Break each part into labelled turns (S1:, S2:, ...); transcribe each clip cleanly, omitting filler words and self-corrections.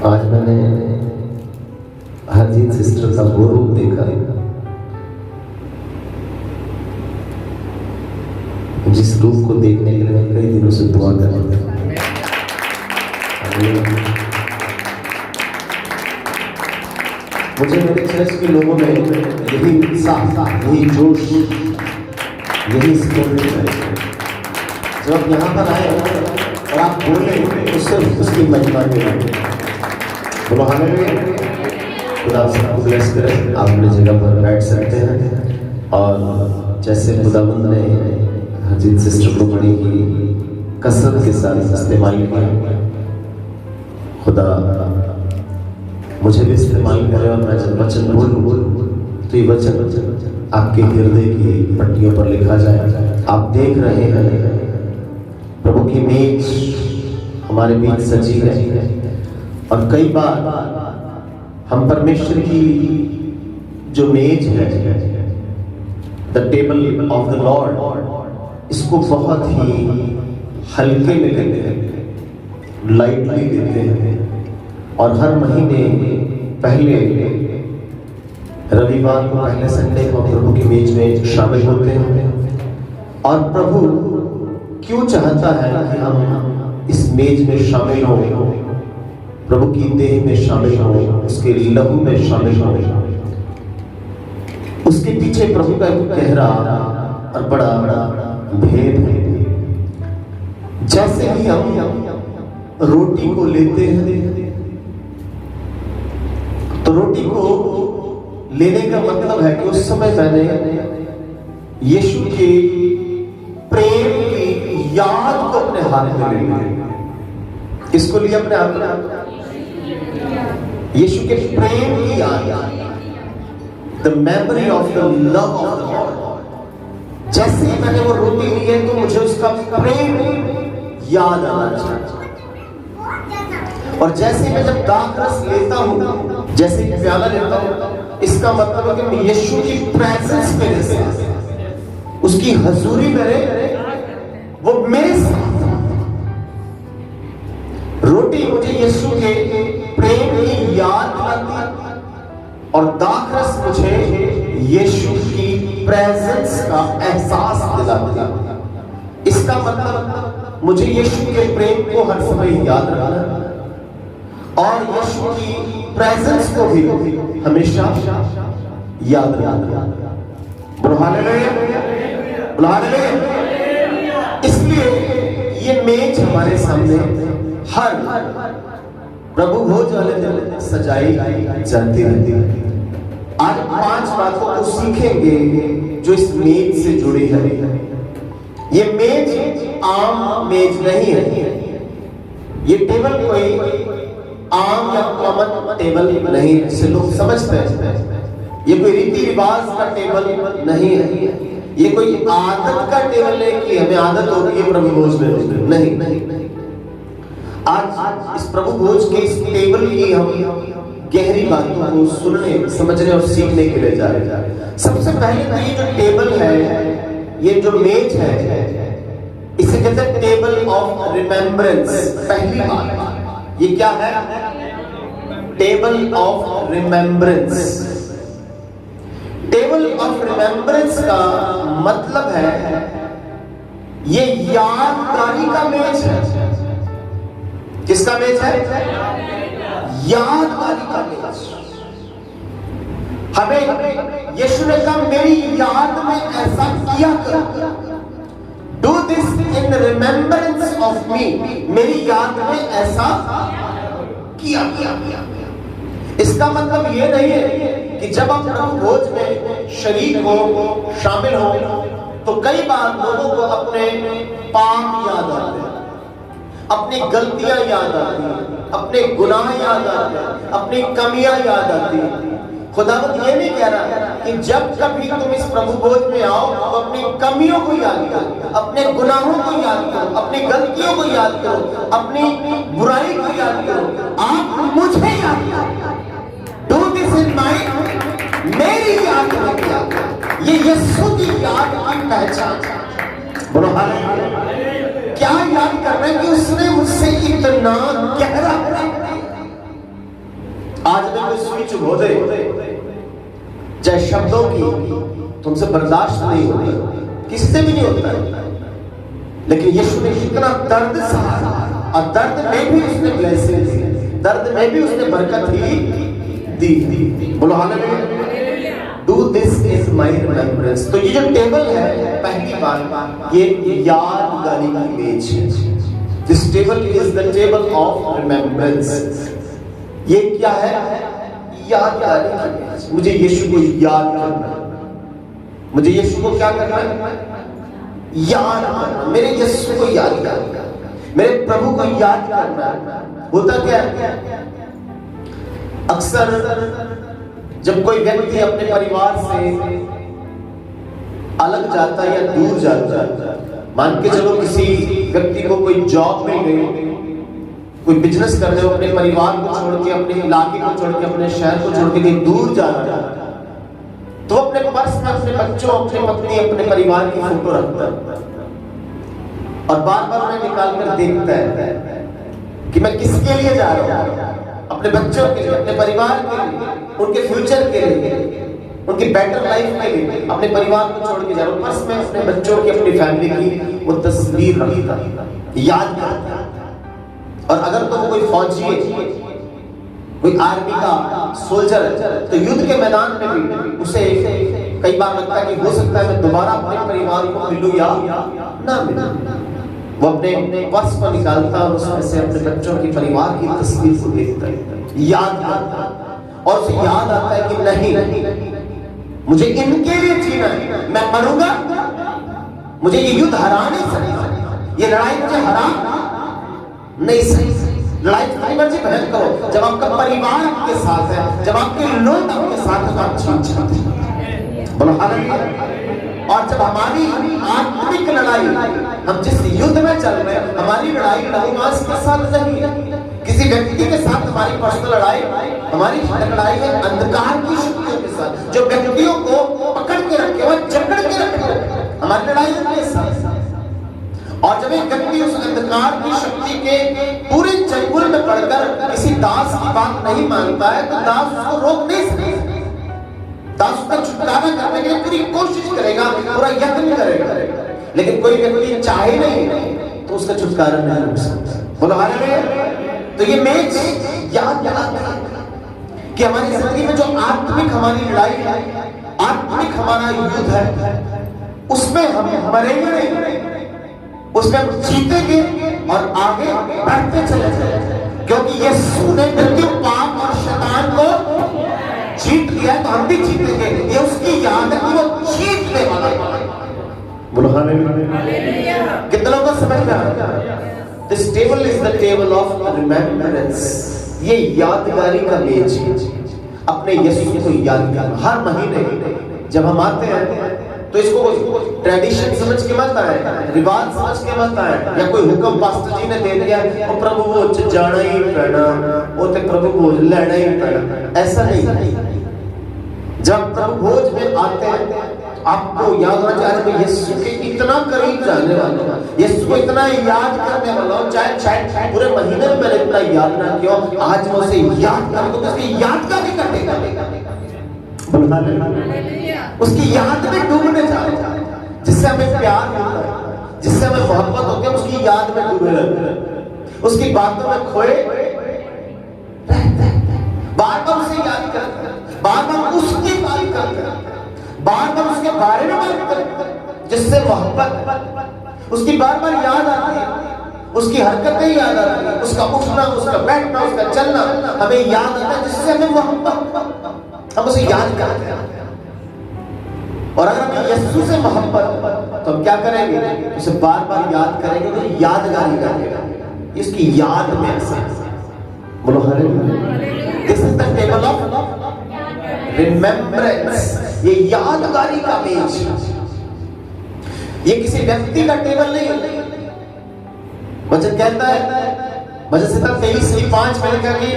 S1: आज मैंने हरजीत सिस्टर का वो रूप देखा जिस रूप को देखने के लिए मैं कई दिनों से दुआ कर रहा था। मुझे मेरे चर्च के लोगों में यही उत्साह, यही जोश, यही स्पिरिट है। जब आप यहाँ पर आए और आप बोले तो सिर्फ उसकी महिमा के लिए बोलो हालेलुया। खुदा सबको ब्लेस करे। आप अपनी जगह पर बैठ सकते हैं। और जैसे खुदावंद ने हरजीत सिस्टर को बड़ी ही कसरत के साथ इस्तेमाल किया, खुदा मुझे भी इस्तेमाल करे और मैं जब वचन बोलूं तो ये वचन आपके हृदय की पट्टियों पर लिखा जाए। आप देख रहे हैं प्रभु की मेज हमारे बीच सजी है और कई बार हम परमेश्वर की जो मेज है, the table of the Lord, इसको बहुत ही हल्के में लेते हैं, लाइटली लेते हैं। और हर महीने पहले रविवार को, पहले संडे को प्रभु की मेज में शामिल होते हैं। और प्रभु क्यों चाहता है कि हम इस मेज में शामिल हों, प्रभु की देह में शामिल हों, उसके लहू में शामिल हों? उसके पीछे प्रभु का एक गहरा और बड़ा भेद है। जैसे ही हम रोटी को लेते हैं तो रोटी को लेने का मतलब है कि उस समय मैंने यीशु के प्रेम की याद को अपने हाथ में ले लिया। किसको लिया अपने हाथ में? यीशु के प्रेम की याद, the memory of the love of the Lord. जैसे ही मैंने वो रोटी ली है तो मुझे उसका प्रेम याद आना चाहिए। और जैसे मैं जब दाखरस लेता हूँ, जैसे प्याला लेता हूँ, इसका मतलब है कि मैं यीशु की प्रेजेंस मेरे साथ, उसकी हजूरी मेरे, वो मेरे साथ। रोटी मुझे यीशु के प्रेम की याद दिलाती और दाखरस मुझे यीशु की प्रेजेंस का एहसास दिलाती। इसका मतलब मुझे यीशु के प्रेम को हर समय याद रखना और यीशु की प्रेजेंस को भी हमेशा याद रखना। बोलो हालेलुया, बोलो हालेलुया। इसलिए ये मेज हमारे सामने हर प्रभु भोज वाले दिन सजाई जाती रहती है। आज 5 बातों को सीखेंगे जो इस मेज से जुड़ी है। ये मेज आम मेज नहीं है। ये टेबल कोई आम या कॉमन टेबल नहीं है जिसे लोग समझते हैं। ये कोई रीति रिवाज का टेबल नहीं है। ये कोई आदत का टेबल नहीं कि हमें आदत होगी प्रभु भोज में, नहीं। आज इस प्रभु भोज के इस टेबल की हम गहरी बातों को सुनने, समझने और सीखने के लिए जा रहे हैं। सबसे पहले तो ये जो टेबल है, ये जो मेज है, इसे कहते हैं टेबल ऑफ रिमेम्बरेंस। पहली बात ये क्या है? Table of remembrance. Table of remembrance का मतलब है ये यादगारी का मेज है। किसका मेज है? यादगारी का मेज। हमें यीशु ने कहा मेरी याद में ऐसा किया करो। Do this in remembrance of me. मेरी याद में ऐसा किया। इसका मतलब ये नहीं है कि जब आप प्रभु भोज में शरीक हो, शामिल हो, तो कई बार लोगों को अपने पाप याद आते हैं, अपनी गलतियां याद आती हैं, अपने गुनाह याद आते हैं, अपनी कमियां याद आती हैं। खुदावंद ये नहीं कह रहा कि जब कभी तुम इस प्रभु भोज में आओ तो अपनी कमियों को याद करो, अपने गुनाहों को याद करो, अपनी गलतियों को याद करो, अपनी बुराई को याद करो। आप मुझे याद करो। Do this in mind. मेरी याद में किया। ये यीशु की याद की पहचान। बोलो हालेलुया। क्या याद कर रहे हैं कि उसने मुझसे इतना गहरा भी चुप हो जाए, चाहे शब्दों की तुमसे बर्दाश्त नहीं होती, किसी से भी नहीं होता है, लेकिन यीशु ने इतना दर्द सहा और दर्द में भी उसने ब्लेसिंग दी, दर्द में भी उसने बरकत ही दी। बोलो hallelujah. Do this is my remembrance. तो ये जो टेबल है, पहली बात ये यादगारी की मेज है। This table is the table of remembrance. ये क्या है? यादगारी की मेज। मुझे यीशु को याद करना है, मुझे यीशु को क्या करना है? याद करना, मेरे यीशु को याद करना, मेरे प्रभु को याद करना। होता क्या है, अक्सर जब कोई व्यक्ति अपने परिवार से अलग जाता है या दूर जाता है, मान के चलो किसी व्यक्ति को कोई जॉब मिल गई, कोई बिजनेस कर रहे हो, अपने परिवार को छोड़ के, अपने इलाके को छोड़ के, अपने शहर को छोड़ के कहीं दूर जा रहा है, तो अपने पर्स में अपने बच्चों, अपने पत्नी, अपने परिवार की फोटो रखता है और बार बार उन्हें निकाल कर देखता है कि मैं किसके लिए जा रहा हूं, अपने बच्चों के लिए, अपने परिवार के लिए, उनके फ्यूचर के लिए, उनकी बेटर लाइफ के लिए अपने परिवार को छोड़ के जा रहा हूं। पर्स में अपने बच्चों की, अपनी फैमिली की वो तस्वीर रखता, याद करता। और अगर तो कोई फौजी है, कोई आर्मी का सोल्जर है, तो युद्ध के मैदान में भी उसे कई बार लगता है कि हो सकता है मैं दोबारा अपने परिवार को मिलूं या ना मिलूं। वो अपने पर्स को निकालता और उसमें से अपने बच्चों की, परिवार की तस्वीर को देखता है, याद करता है, और उसे याद आता है कि नहीं, मुझे इनके लिए जीना है, मैं मरूंगा, मुझे ये युद्ध हरा नहीं सकता, ये लड़ाई मुझे हरा नहीं सकती। लड़ाई जितनी मर्जी बहन करो, जब आपका परिवार आपके साथ है, जब आपके लोग आपके साथ है, तो आप जीत जाते हैं। बोलो हालेलुया। और जब हमारी आत्मिक लड़ाई, हम जिस युद्ध में चल रहे हैं, हमारी लड़ाई लहू-मांस के साथ नहीं है, किसी व्यक्ति के साथ हमारी पर्सनल लड़ाई, हमारी लड़ाई है अंधकार की शक्तियों के साथ, जो व्यक्तियों को पकड़ के रखे हुए, जकड़ के रखे हुए, हमारी लड़ाई उनके साथ। और जब एक व्यक्ति उस अंधकार की शक्ति के पूरे चंगुल में पड़कर किसी दास की बात नहीं मानता है, तो दास उसको रोक नहीं सकता। दास उसका छुटकारा करने के लिए पूरी कोशिश करेगा, पूरा यत्न करेगा, लेकिन कोई व्यक्ति चाहे नहीं तो उसका छुटकारा नहीं हो सकता। बोलो हालेलुया। तो ये मेज याद दिलाता है कि हमारी जिंदगी में जो आत्मिक हमारी लड़ाई है, आत्मिक हमारा युद्ध है, उसमें हम मरेंगे नहीं, उसमें हम जीतेंगे और आगे बढ़ते चले जाएंगे, क्योंकि यीशु ने मृत्यु, पाप और शैतान को जीत लिया, तो हम भी जीतेंगे। ये उसकी याद है कि वो जीतने वाला है। बोलो हालेलुया। कितने लोगों को समझ में आ रहा है? This table is the table of remembrance। ये यादगारी का मेज है, अपने यीशु को याद करना। हर महीने जब हम आते हैं तो इसको ट्रेडिशन समझ के मत आए, रिवाज समझ के मत आए, या कोई हुक्म पास्टर जी ने दे दिया वो प्रभु भोज जाना ही पैना, वो तो प्रभु भोज लेना ही पैना, ऐसा नहीं। जब प्रभु भोज में आते हैं आपको याद होना चाहिए मैं यीशु के इतना करीब जाने वाला हूं, यीशु को इतना याद करने वाला हूं, चाहे पूरे महीने में मैंने इतना याद ना किया, आज मैं उसे याद करूंगा, तो उसकी यादगारी करेगा, उसकी याद में डूबने जा रहे हैं, जिससे हमें प्यार होता है, जिससे हमें मोहब्बत होती है, उसकी याद में डूबे रहते हैं, उसकी बातों में खोए रहते हैं, बार बार उसे याद करते हैं, बार बार उसकी बात करते हैं, बार बार उसके बारे में बात करते हैं, जिससे मोहब्बत, उसकी बार बार याद आती है, उसकी हरकतें याद आती है, उसका उठना, उसका बैठना, उसका चलना हमें याद आता है, जिससे हमें मोहब्बत, हम उसे याद करते हैं। और अगर हमें यीशु से मोहब्बत तो हम क्या करेंगे? उसे बार बार याद करेंगे, तो यादगारी करेंगे, इसकी याद में ऐसा। बोलो hallelujah. This is the table of remembrance. ये यादगारी का मेज, ये किसी व्यक्ति का टेबल नहीं है। वचन कहता है, वचन 23:5 में लिखा कि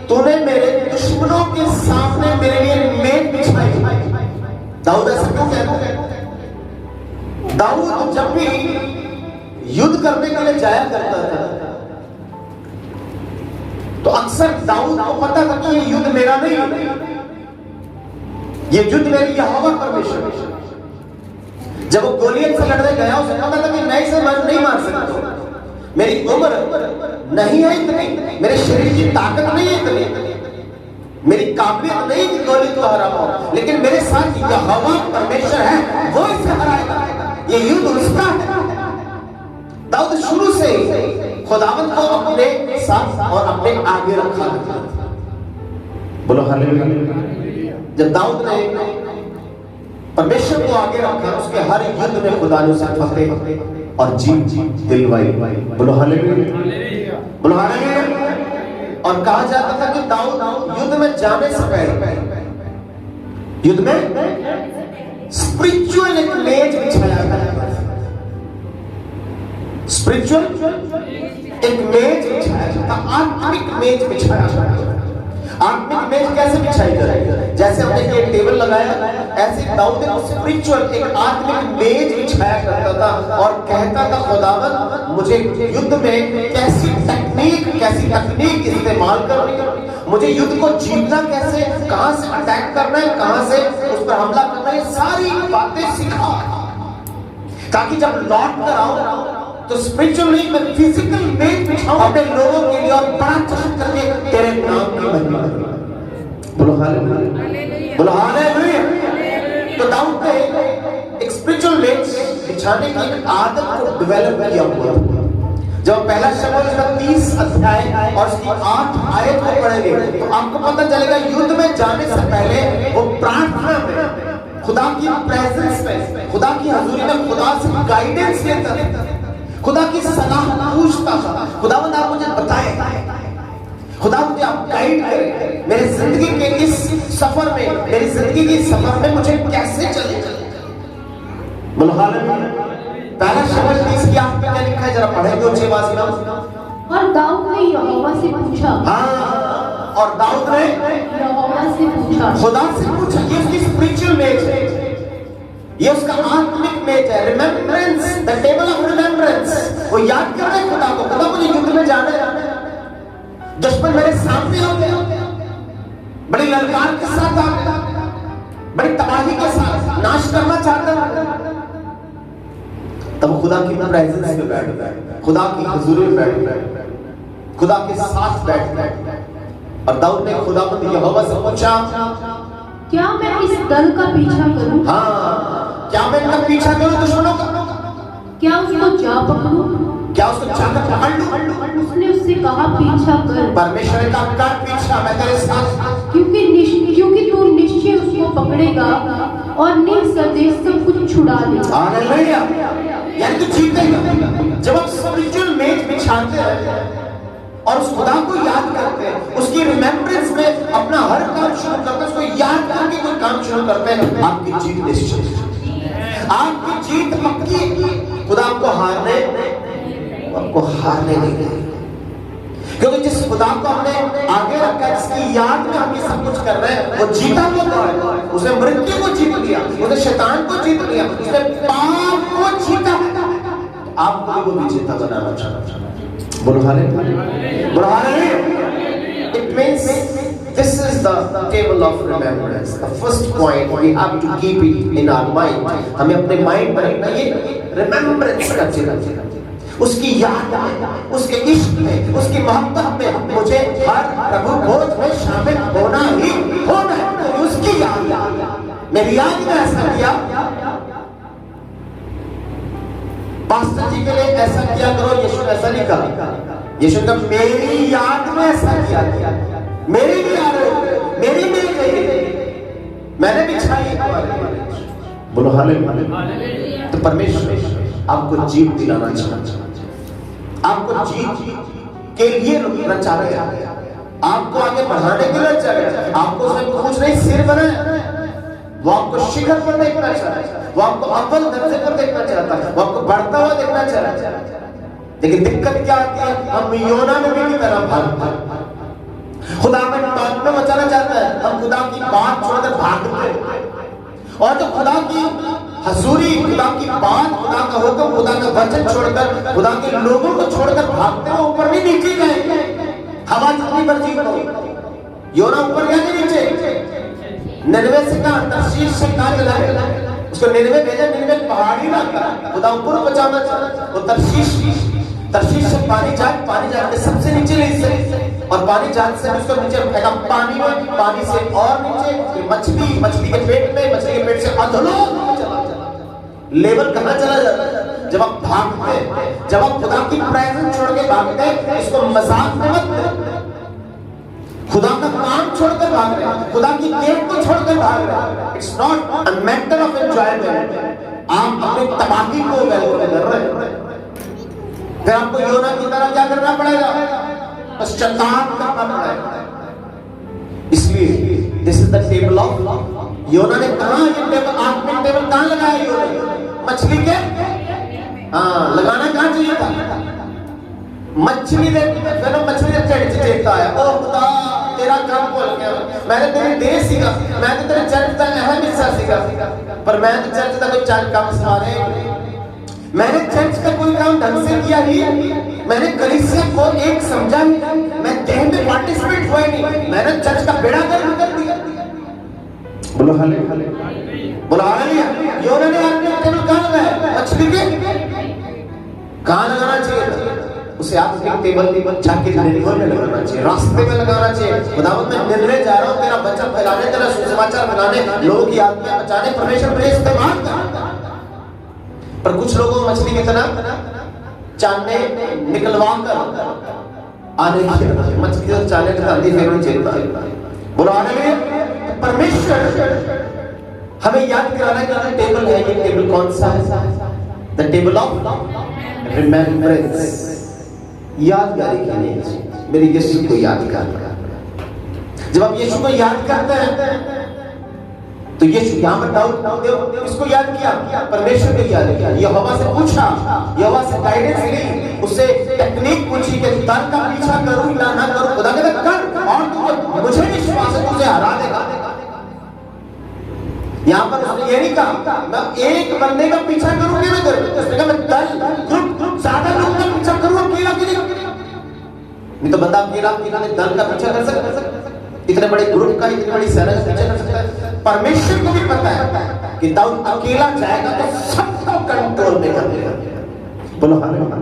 S1: तूने मेरे दुश्मनों के सामने मेरे लिए मेज बिछाई। दाऊद ऐसा क्यों कहता है? दाऊद जब भी युद्ध करने के लिए जाया करता था तो अक्सर दाऊद को पता था कि ये युद्ध मेरा नहीं, ये युद्ध मेरी यहोवा परमेश्वर। जब वो गोलियत से लड़ने गया उसे पता था कि मैं इसे नहीं मार सकता, मेरी उम्र नहीं है इतनी, मेरे शरीर की ताकत नहीं है इतनी, मेरी काबिलियत नहीं कि गोलियत को हरा पाऊं, लेकिन मेरे साथ यहोवा परमेश्वर है, वो इसे हराएगा, ये युद्ध उसका है। दाऊद शुरू से खुदावंद को अपने साथ और अपने आगे रखा। बोलो हालेलुया। जब दाऊद ने परमेश्वर को आगे रखा, उसके हर युद्ध में खुदा ने उसे फतेह और जीत दिलवाई। बोलो हालेलुया, बोलो हालेलुया। और कहा जाता था कि दाऊद युद्ध में जाने से पहले युद्ध में स्पिरिचुअल एक मेज बिछाया करता था। स्पिरिचुअल एक मेज बिछाया जाता, आत्मिक मेज बिछाया जाता। आत्मिक मेज कैसे बिछाई जाए? जैसे हमने ये टेबल लगाया, ऐसे दाऊद ने स्पिरिचुअल एक आत्मिक मेज बिछाया करता था और कहता था खुदावंद मुझे युद्ध में कैसी तकनीक इस्तेमाल करनी है, मुझे युद्ध को जीतना कैसे, कहां से अटैक करना है, कहां से उस पर हमला करना है, सारी बातें सिखा, ताकि जब लौट कर आओ तो स्पिरिचुअल नहीं मैं फिजिकल मेज बिछाऊं अपने लोगों के लिए और बड़ा चमक करके तेरे नाम की महिमा करूं। बोलो हालेलुया, बोलो हालेलुया। तो दाऊद ने एक स्पिरिचुअल मेज बिछाने की एक आदत को डेवलप किया हुआ। जब पहला शमूएल का 30 अध्याय और उसकी 8 आयत को पढ़ेंगे तो आपको पता चलेगा युद्ध में जाने से पहले वो प्रार्थना में, खुदा की प्रेजेंस में, खुदा की हजूरी में खुदा से गाइडेंस लेता था, खुदा की सलाह पूछता था। खुदावंद आप मुझे बताएं, खुदा मुझे आप गाइड करें, मेरी जिंदगी के इस सफर में, मेरी जिंदगी के सफर में मुझे कैसे चले। बोलो हालेलुया। पहला शमूएल 30 की 8 में क्या लिखा है, जरा पढ़ेंगे ऊंची आवाज में। और दाऊद ने यहोवा से पूछा, हाँ, और दाऊद ने यहोवा से पूछा, खुदा से पूछा। ये उसकी स्पिरिचुअल मेज है, ये उसका आत्मिक मेज है, remembrance, the table of remembrance. वो याद कर रहे खुदा को, खुदा मुझे युद्ध में जाना है, दुश्मन मेरे सामने हो गया, बड़ी ललकार के साथ आ गया, बड़ी तबाही के साथ नाश करना चाहता है। तब खुदा की प्रेजेंस में बैठ गए, खुदा की हुजूरी में बैठ गए, खुदा के साथ बैठ गए। और दाऊद ने खुदा को यहोवा से पूछा, क्या मैं इस दल का पीछा करूं? हाँ, क्या मैं इनका पीछा करूं दुश्मनों का? क्या उसको जा पकड़ूं? क्या उसको जाकर पकड़ लूं? उसने उससे कहा पीछा कर। परमेश्वर का कर पीछा, मैं तेरे साथ, क्योंकि तू निश्चय उसको पकड़ेगा और निसंदेह सब कुछ छुड़ा लेगा। हालेलुया। यानी तू जीतेगा। जब आप स्पिरिचुअल मेज बिछाते हैं और उस खुदा को याद करते हैं, उसकी रिमेम्बरेंस में अपना हर काम शुरू करते हैं, उसको याद करके कोई काम शुरू करते हैं, आपकी जीत निश्चित, आपकी जीत पक्की। खुदा आपको हारने नहीं देगा, क्योंकि जिस खुदा को हमने आगे रखा है, जिसकी याद में हम ये सब कुछ कर रहे हैं, वो जीता हुआ है। उसने मृत्यु को जीत लिया, उसने शैतान को जीत लिया, उसने पाप को जीता। आपको वो भी जीता बनाना चाहता है। बोलो हालेलुया, बोलो hallelujah. It means this is the table of remembrance. The first point we have to keep it in our mind. हमें अपने माइंड में रखना ये remembrance का चीज़, उसकी याद में, उसके इश्क में, उसकी मोहब्बत में मुझे हर प्रभु भोज में शामिल होना ही होना है। तो उसकी याद, मेरी याद में ऐसा किया, पास्टर जी के लिए ऐसा किया करो, यीशु ने ऐसा नहीं कहा। यीशु ने मेरी याद में ऐसा किया, मेरी भी याद है, मेरी मिल गई, मैंने बिछाई। बोलो हालेलुया। तो परमेश्वर आपको जीत दिलाना चाहता है, आपको जीत के लिए रचा गया, आपको आगे बढ़ाने के लिए रचा गया। आपको उसमें कुछ नहीं सिर बनाया, वो आपको शिखर पर देखना चाहता है, वो आपको अव्वल दर्जे पर देखना चाहता है, वो आपको बढ़ता हुआ देखना चाहता है। लेकिन दिक्कत क्या आती है, हम योना में भी की तरह भागते, खुदा में टॉप में मचाना चाहता है, हम खुदा की बात छोड़कर भागते हैं। और जो खुदा की हजूरी, खुदा की बात, खुदा का हुक्म, खुदा का वचन छोड़कर, खुदा के लोगों को छोड़कर भागते हैं, ऊपर नहीं नीचे जाएंगे। हवा जितनी मर्जी करो, योना ऊपर गया कि नीचे? निन्वे से कहा, तर्शीश से कहा चला, उसको निन्वे भेजा, निन्वे पहाड़ी इलाका, खुदा ऊपर पहुंचाना चाहा, वो तर्शीश से पानी जाग के सबसे नीचे ले से, और पानी जाग से उसको नीचे फेंका पानी में, पानी से और नीचे मछली के पेट में, मछली के पेट से अधोलोक चला। लेवल कहां चला जाता है? जब आप भागते हैं, जब आप खुदा की प्रेजेंस छोड़ के भागते हैं, इसको मजाक में मत लो। खुदा का काम छोड़कर भाग रहे हैं, खुदा की गेट को छोड़कर भाग रहे हैं। It's not a matter of enjoyment. आप अपनी तबाही को वेलकम कर रहे हैं। फिर आपको योना की तरह क्या करना पड़ेगा? पश्चाताप करना पड़ेगा। इसलिए this is the table of योना ने कहा, ये टेबल, आत्मिक टेबल कहां लगाया योना? मछली के लगाना कहां चाहिए था? मछली ने चढ़ता है, ओ खुदा तेरा काम बोल गया, मैंने तेरी देर सीखा, मैं तो तेरे चर्च का अहम हिस्सा सीखा, पर मैं तो चर्च का कोई चार काम सवारे, मैंने चर्च का कोई काम ढंग से किया ही, मैंने कलीसिया को एक समझा ही, मैं गेम में पार्टिसिपेट हुआ ही नहीं, मैंने चर्च का बेड़ा गर्क कर दिया। बोलो हालेलुया, बोलो हालेलुया। योना ने आत्मिक टेबल कहां लगाया? मछली के कहां लगाना चाहिए? उसे आत्मिक टेबल जाके निन्वे में लगाना चाहिए, रास्ते में लगाना चाहिए। खुदावंद मैं निन्वे जा रहा हूं, तेरा वचन फैलाने, तेरा सुसमाचार फैलाने, लोगों की आत्मा बचाने, परमेश्वर मुझे इस्तेमाल कर। पर कुछ लोगों को मछली की तरह चांदे निकलवा कर आने की, मछली तो चांदे का अंधी फेंकनी चाहिए। बोलो हालेलुया। परमेश्वर हमें याद कराना कि टेबल है, ये टेबल कौन सा है? द टेबल ऑफ रिमेम्बरेंस, यादगारी के लिए। मेरे यीशु को याद करना। जब आप यीशु को याद करते हैं तो यीशु यहां पर दाऊद इसको याद किया, परमेश्वर को याद किया, यहोवा से पूछा, यहोवा से गाइडेंस ली, उससे टेक्निक पूछी कि दल का पीछा करूं या ना करूं। खुदा कहता कर, और तू मुझे विश्वास है तुझे हरा देगा। यहां पर उसने ये नहीं कहा मैं एक बंदे का पीछा करूं कि ना करूं, उसने कहा मैं दल ग्रुप ज्यादा लोगों का पीछा करूं, अकेला कि नहीं तो बंदा अकेला दल का पीछा कर सकता, इतने बड़े ग्रुप का, इतनी बड़ी सेना का पीछा कर सकता है। परमेश्वर को भी पता है कि दाऊद अकेला जाएगा तो सबको कंट्रोल में कर देगा। बोलो हालेलुया।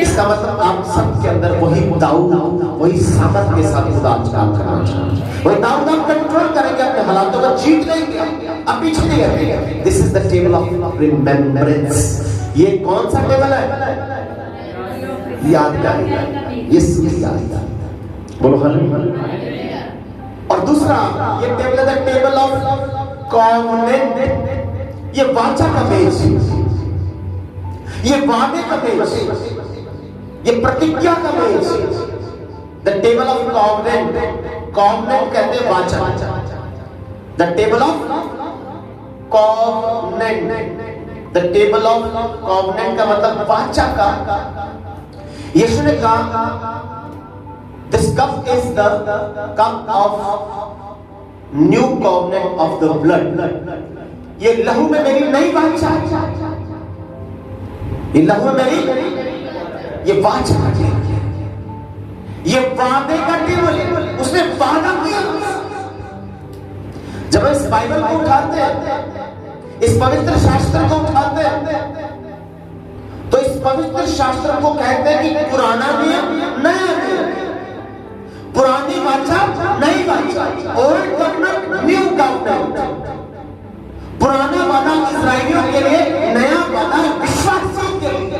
S1: इसका मतलब आप सबके अंदर वही दाऊद, वही सामर्थ के साथ खुदा काम करना चाहिए। वही दाऊद आप कंट्रोल करेंगे, अपने हालातों को जीत लेंगे, अब पीछे नहीं हटेंगे। This is the table of remembrance. ये कौन सा टेबल है? यादगारी, यीशु की यादगारी। बोलो हालेलुया। और दूसरा ये टेबल है द टेबल ऑफ कॉवेनेंट। ये वाचा का मेज, ये वादे का मेज, ये प्रतिज्ञा का मेज। The table of covenant, covenant कहते हैं वाचा। The table of covenant, the table of covenant का मतलब वाचा का। यीशु ने कहा this cup is the cup of new covenant of the blood। ये लहू में मेरी नई वाचा, ये लहू में मेरी ये वाचा, ये वादे का टेबल, उसने वादा किया। जब इस बाइबल को उठाते हैं, इस पवित्र शास्त्र को उठाते हैं, तो इस पवित्र शास्त्र को कहते हैं कि पुराना नियम, नया नियम, पुरानी वाचा, नई वाचा, ओल्ड कॉवेनेंट, न्यू कॉवेनेंट। पुराना वादा इस्राएलियों के लिए, नया वादा विश्वासियों के लिए।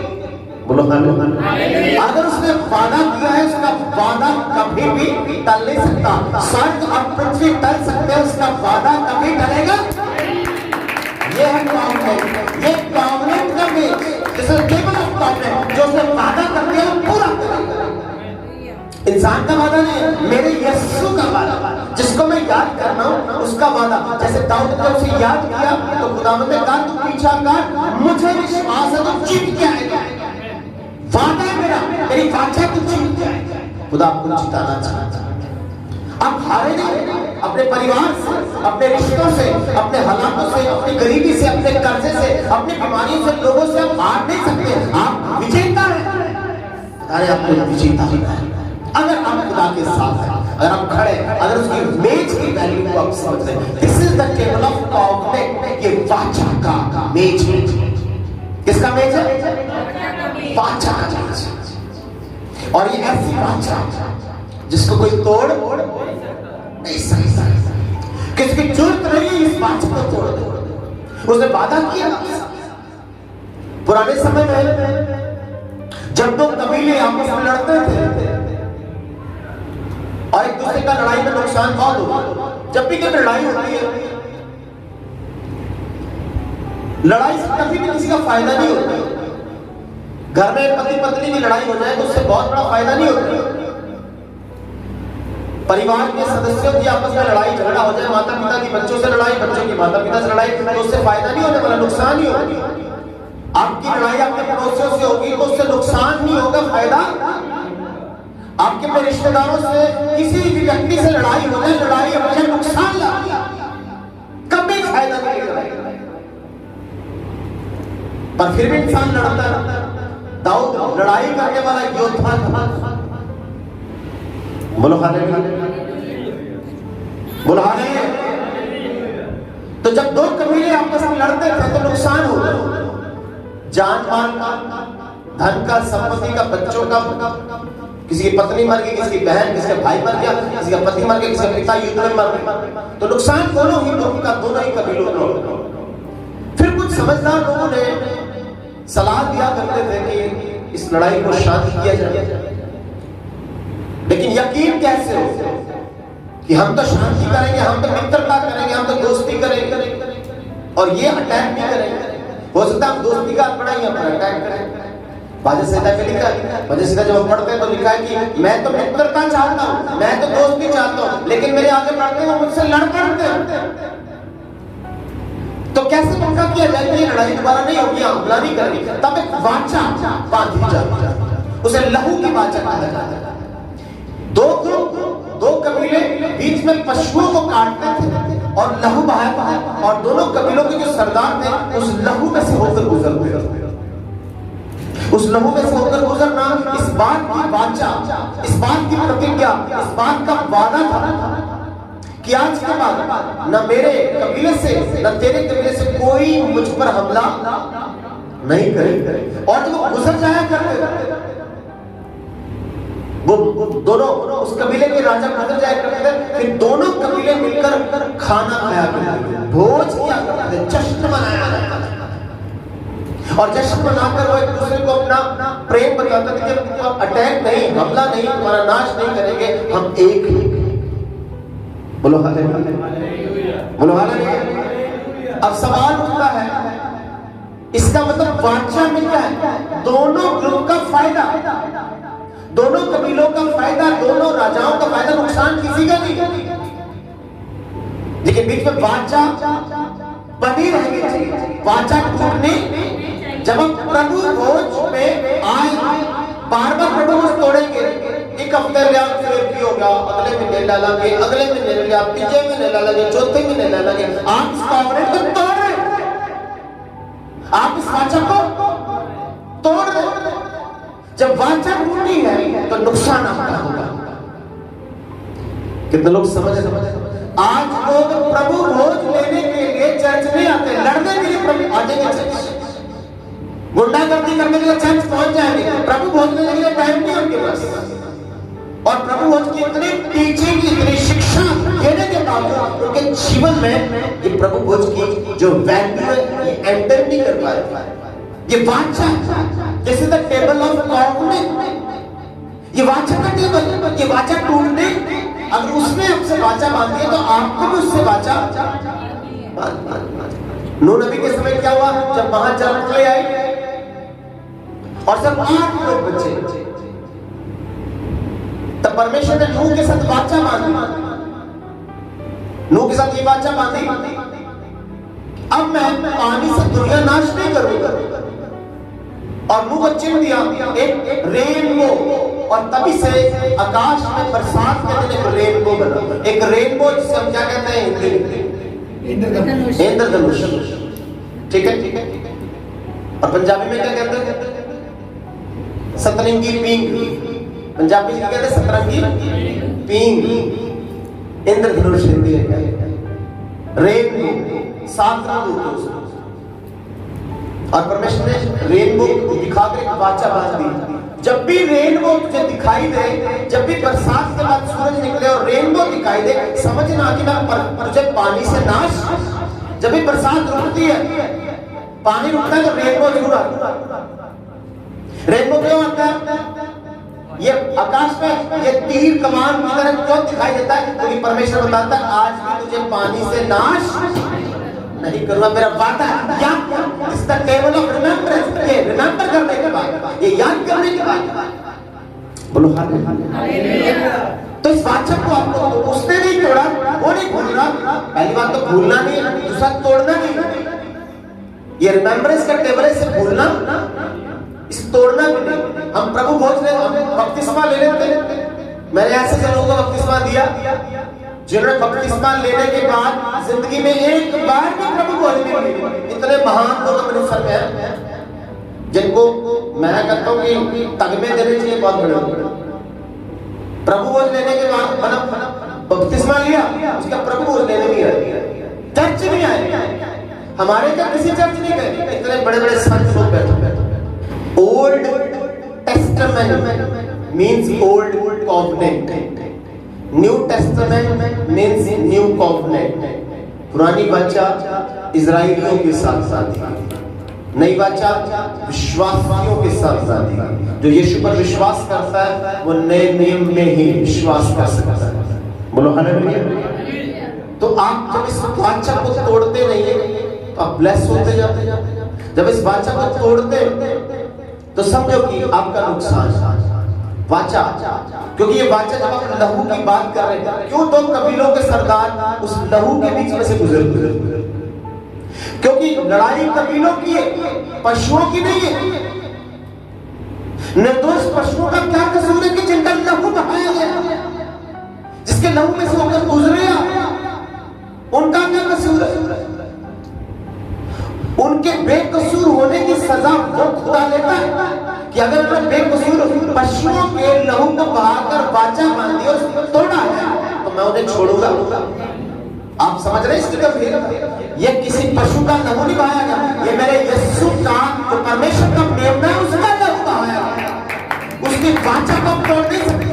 S1: बोलो हालेलुया। अगर उसने वादा किया है, उसका वादा कभी भी टल नहीं सकता। स्वर्ग और पृथ्वी टल सकते हैं, उसका वादा कभी टलेगा। ये है कॉवेनेंट, ये कॉवेनेंट का मेज, जिसे टेबल ऑफ कॉवेनेंट, जो उसने वादा कर दिया पूरा करेगा। इंसान का वादा नहीं, मेरे यीशु का वादा, जिसको मैं याद कर रहा हूं उसका वादा। जैसे दाऊद ने उसे याद किया तो खुदावंद ने कहा तू पीछा कर, मुझे विश्वास है तू जीत के आएगा। वादा है मेरा, मेरी वाचा तू जीत के आएगा। खुदा आपको जिताना चाहता है। आप हारे नहीं, अपने परिवार से, अपने रिश्तों से, अपने हालातों से, अपनी गरीबी से, अपने कर्जे से, अपनी बीमारियों से, लोगों से आप हार नहीं सकते। आप विजेता हैं। अरे आपको विजेता होना है, अगर आप खुदा के साथ हैं, अगर आप खड़े, अगर उसकी मेज की वैल्यू को आप समझ रहे हैं, this is the table of conflict, ये वाचा का मेज है। किसका मेज है? वाचा का मेज। और ये ऐसी वाचा जिसको कोई तोड़ नहीं सकता, किसकी जरूरत नहीं इस वाचा को तोड़ दे। उसने वादा किया। पुराने समय में जब दो कबीले आपस में लड़ते थे और एक दूसरे का लड़ाई में नुकसान बहुत हुआ, जब भी कोई लड़ाई होती है, लड़ाई से कभी भी किसी का फायदा नहीं होता। घर में पति पत्नी की लड़ाई हो जाए तो उससे बहुत बड़ा फायदा नहीं होता। परिवार के सदस्यों की आपस में लड़ाई झगड़ा हो जाए, माता पिता की बच्चों से लड़ाई, बच्चों की माता पिता से लड़ाई, तो उससे फायदा नहीं होने वाला, नुकसान ही होगा। आपकी लड़ाई आपके पड़ोसियों से होगी तो उससे नुकसान नहीं होगा, फायदा। आपके अपने रिश्तेदारों से, किसी भी व्यक्ति से लड़ाई हो जाए, लड़ाई हमेशा नुकसान लाती है, कभी फायदा नहीं होगा। पर फिर भी इंसान लड़ता है। दाऊद लड़ाई करने वाला योद्धा था। बोलो हालेलुया, बोलो हालेलुया। तो जब दो कबीले आपस में लड़ते थे तो नुकसान होता, जान माल का, धन का, संपत्ति का, बच्चों का, किसी की पत्नी मर गई, किसी की बहन, किसी का भाई मर गया, किसी का पति मर गया, किसी का पिता युद्ध में मर गया, तो नुकसान दोनों ही ग्रुप का, दोनों ही कबीलों का। फिर कुछ समझदार लोगों ने सलाह दिया करते थे कि इस लड़ाई को शांत किया जाए, लेकिन यकीन कैसे हो कि हम तो शांति करेंगे, हम तो मित्रता करेंगे, हम तो दोस्ती करेंगे और ये अटैक भी करेंगे। हो सकता है हम दोस्ती का अपना ही हम अटैक करें। भजन संहिता में लिखा है, भजन संहिता जब हम पढ़ते हैं तो लिखा है कि मैं तो मित्रता चाहता हूं, मैं तो दोस्ती चाहता हूं, लेकिन मेरे आगे बढ़ते हैं वो मुझसे लड़ पड़ते हैं। तो कैसे पक्का किया जाए कि ये लड़ाई दोबारा नहीं होगी, हमला नहीं करेंगे? तब एक वाचा बांधी जाती है, उसे लहू की वाचा कहा जाता है। दो ग्रुप, दो कबीले बीच में पशुओं को काटते थे और लहू बहाया, और दोनों कबीलों के जो सरदार थे उस लहू में से होकर गुजरते। उस लहू में से होकर गुजरना इस बात की वाचा, इस बात की प्रतिज्ञा, इस बात का वादा था कि आज के बाद न मेरे कबीले से न तेरे कबीले से कोई मुझ पर हमला नहीं करेगा। और जब वो गुजर जाया करते, वो दोनों, उस कबीले के राजा गुजर जाया करते थे, फिर दोनों कबीले मिलकर खाना खाया करते थे, भोज किया करते थे, जश्न मनाया करते थे। और जश्न मनाकर वो एक दूसरे को अपना प्रेम बताते थे कि हम अटैक नहीं, हमला नहीं, तुम्हारा नाश नहीं करेंगे, हम एक ही। बोलो हालेलुया, बोलो हालेलुया। अब सवाल उठता है, इसका मतलब वाचा में क्या है? दोनों ग्रुप का फायदा, दोनों कबीलों का फायदा, दोनों राजाओं का फायदा, नुकसान किसी का नहीं। लेकिन बीच में वाचा बनी रहेगी, वाचा टूटने। जब हम प्रभु भोज में आए, बार बार प्रभु भोज तोड़ेंगे, एक हफ्ते लिया, फिर भी हो गया, अगले महीने ला लेंगे, अगले महीने लिया, तीसरे महीने ला लेंगे, चौथे महीने ला लेंगे। आप इस कॉन्फ्रेंस को तोड़ रहे, आप इस वाचा को तोड़ रहे। जब वाचा टूटी है तो नुकसान आपका होगा। कितने लोग समझ रहे? आज लोग प्रभु भोज लेने के लिए चर्च नहीं आते, लड़ने के लिए प्रभु आ जाएंगे चर्च, गुंडागर्दी करने के लिए चर्च पहुंच जाएंगे, प्रभु भोज लेने के लिए टाइम नहीं उनके पास। और प्रभु भोज की इतनी टीचिंग, इतनी शिक्षा देने के बावजूद उनके जीवन में ये प्रभु भोज की जो वैल्यू है ये एंटर नहीं कर पाए। ये वाचा, this is the table of conflict, ये वाचा का टेबल, ये वाचा टूटने, अगर उसने आपसे वाचा बांधी है तो आपको भी उससे वाचा। नूह नबी के समय क्या हुआ? जब महाजल ले आई और सब 8 लोग बचे, तब परमेश्वर ने नूह के साथ वाचा बांधी, नूह के साथ ये वाचा बांधी, अब मैं पानी से दुनिया नाश नहीं करूंगा। और नूह को चिन्ह दिया एक रेनबो, और तभी से आकाश में बरसात के दिन एक रेनबो बना, एक रेनबो जिसे हम क्या कहते हैं? इंद्रधनुष। ठीक है, ठीक है। और पंजाबी में क्या कहते हैं? सतरंगी पिंक। पंजाबी में कहते सतरंगी पींग, इंद्रधनुष हिंदी है, रेनबो, 7 रंग होते हैं। और परमेश्वर ने रेनबो दिखाकर एक वाचा बांध दी, जब भी रेनबो तुझे दिखाई दे, जब भी बरसात के बाद सूरज निकले और रेनबो दिखाई दे, समझना कि मैं तुझे पानी से नाश। जब भी बरसात रुकती है, पानी रुकता है तो रेनबो जरूर आता है। रेनबो क्यों आता है? ये आकाश में ये तीर कमान की तरह क्यों दिखाई देता है? क्योंकि परमेश्वर बताता है आज भी तुझे पानी से नाश नहीं करूंगा, मेरा वादा है। याद, इस द टेबल ऑफ रिमेम्बरेंस, ये रिमेम्बर करने के बाद, ये याद करने के बाद, बोलो हालेलुया। तो इस वाचा को आपको उसने नहीं तोड़ा, वो नहीं भूलना। पहली बात तो भूलना नहीं, दूसरा तोड़ना नहीं। ये रिमेम्बरेंस का टेबल से भूलना, इस तोड़ना भी नहीं। हम प्रभु भोज ले, हम बपतिस्मा ले लेते। मैंने ऐसे लोगों को बपतिस्मा दिया जिन्होंने बपतिस्मा लेने के बाद जिंदगी में एक बार भी प्रभु भोज नहीं ली। इतने महान लोग अमृतसर में हैं जिनको मैं कहता हूँ कि तगमे देने चाहिए बहुत बड़े। प्रभु भोज लेने के बाद बपतिस्मा लिया, उसका प्रभु भोज लेने नहीं आया, चर्च नहीं आए, हमारे क्या किसी चर्च नहीं गए। इतने बड़े बड़े संत लोग बैठे। Old testament means old covenant, new testament means new covenant. पुरानी वाचा इजराइलियों के साथ साथ, नई वाचा विश्वासियों के साथ साथ। जो यीशु पर विश्वास करता है वो नए नियम में ही विश्वास कर सकता है। बोलो हालेलुया। तो आप जब इस वाचा को तोड़ते नहीं है तो आप ब्लेस होते जाते। जब इस वाचा को तोड़ते तो समझो कि आपका नुकसान। वाचा, क्योंकि ये वाचा जब आप लहू की बात कर रहे हैं, क्यों तो कबीलों के सरदार उस लहू के बीच में से गुजरते, क्योंकि लड़ाई कबीलों की है, पशुओं की नहीं है। निर्दोष पशुओं का क्या कसूर है कि जिनका लहू बहाया गया, जिसके लहू में से होकर गुजरे, उनका क्या कसूर है? उनके बेकसूर होने की सजा वो खुदा लेता है कि अगर मैं बेकसूर पशुओं के लहू को बहाकर वाचा बांध दिया, उसको तोड़ा है, तो मैं उन्हें छोड़ूंगा? आप समझ रहे हैं इसकी गंभीरता? ये किसी पशु का लहू नहीं बहाया गया, ये मेरे यीशु का जो परमेश्वर का प्रेम है उसका लहू बहाया गया। उसकी वाचा को तोड़ नहीं सकते।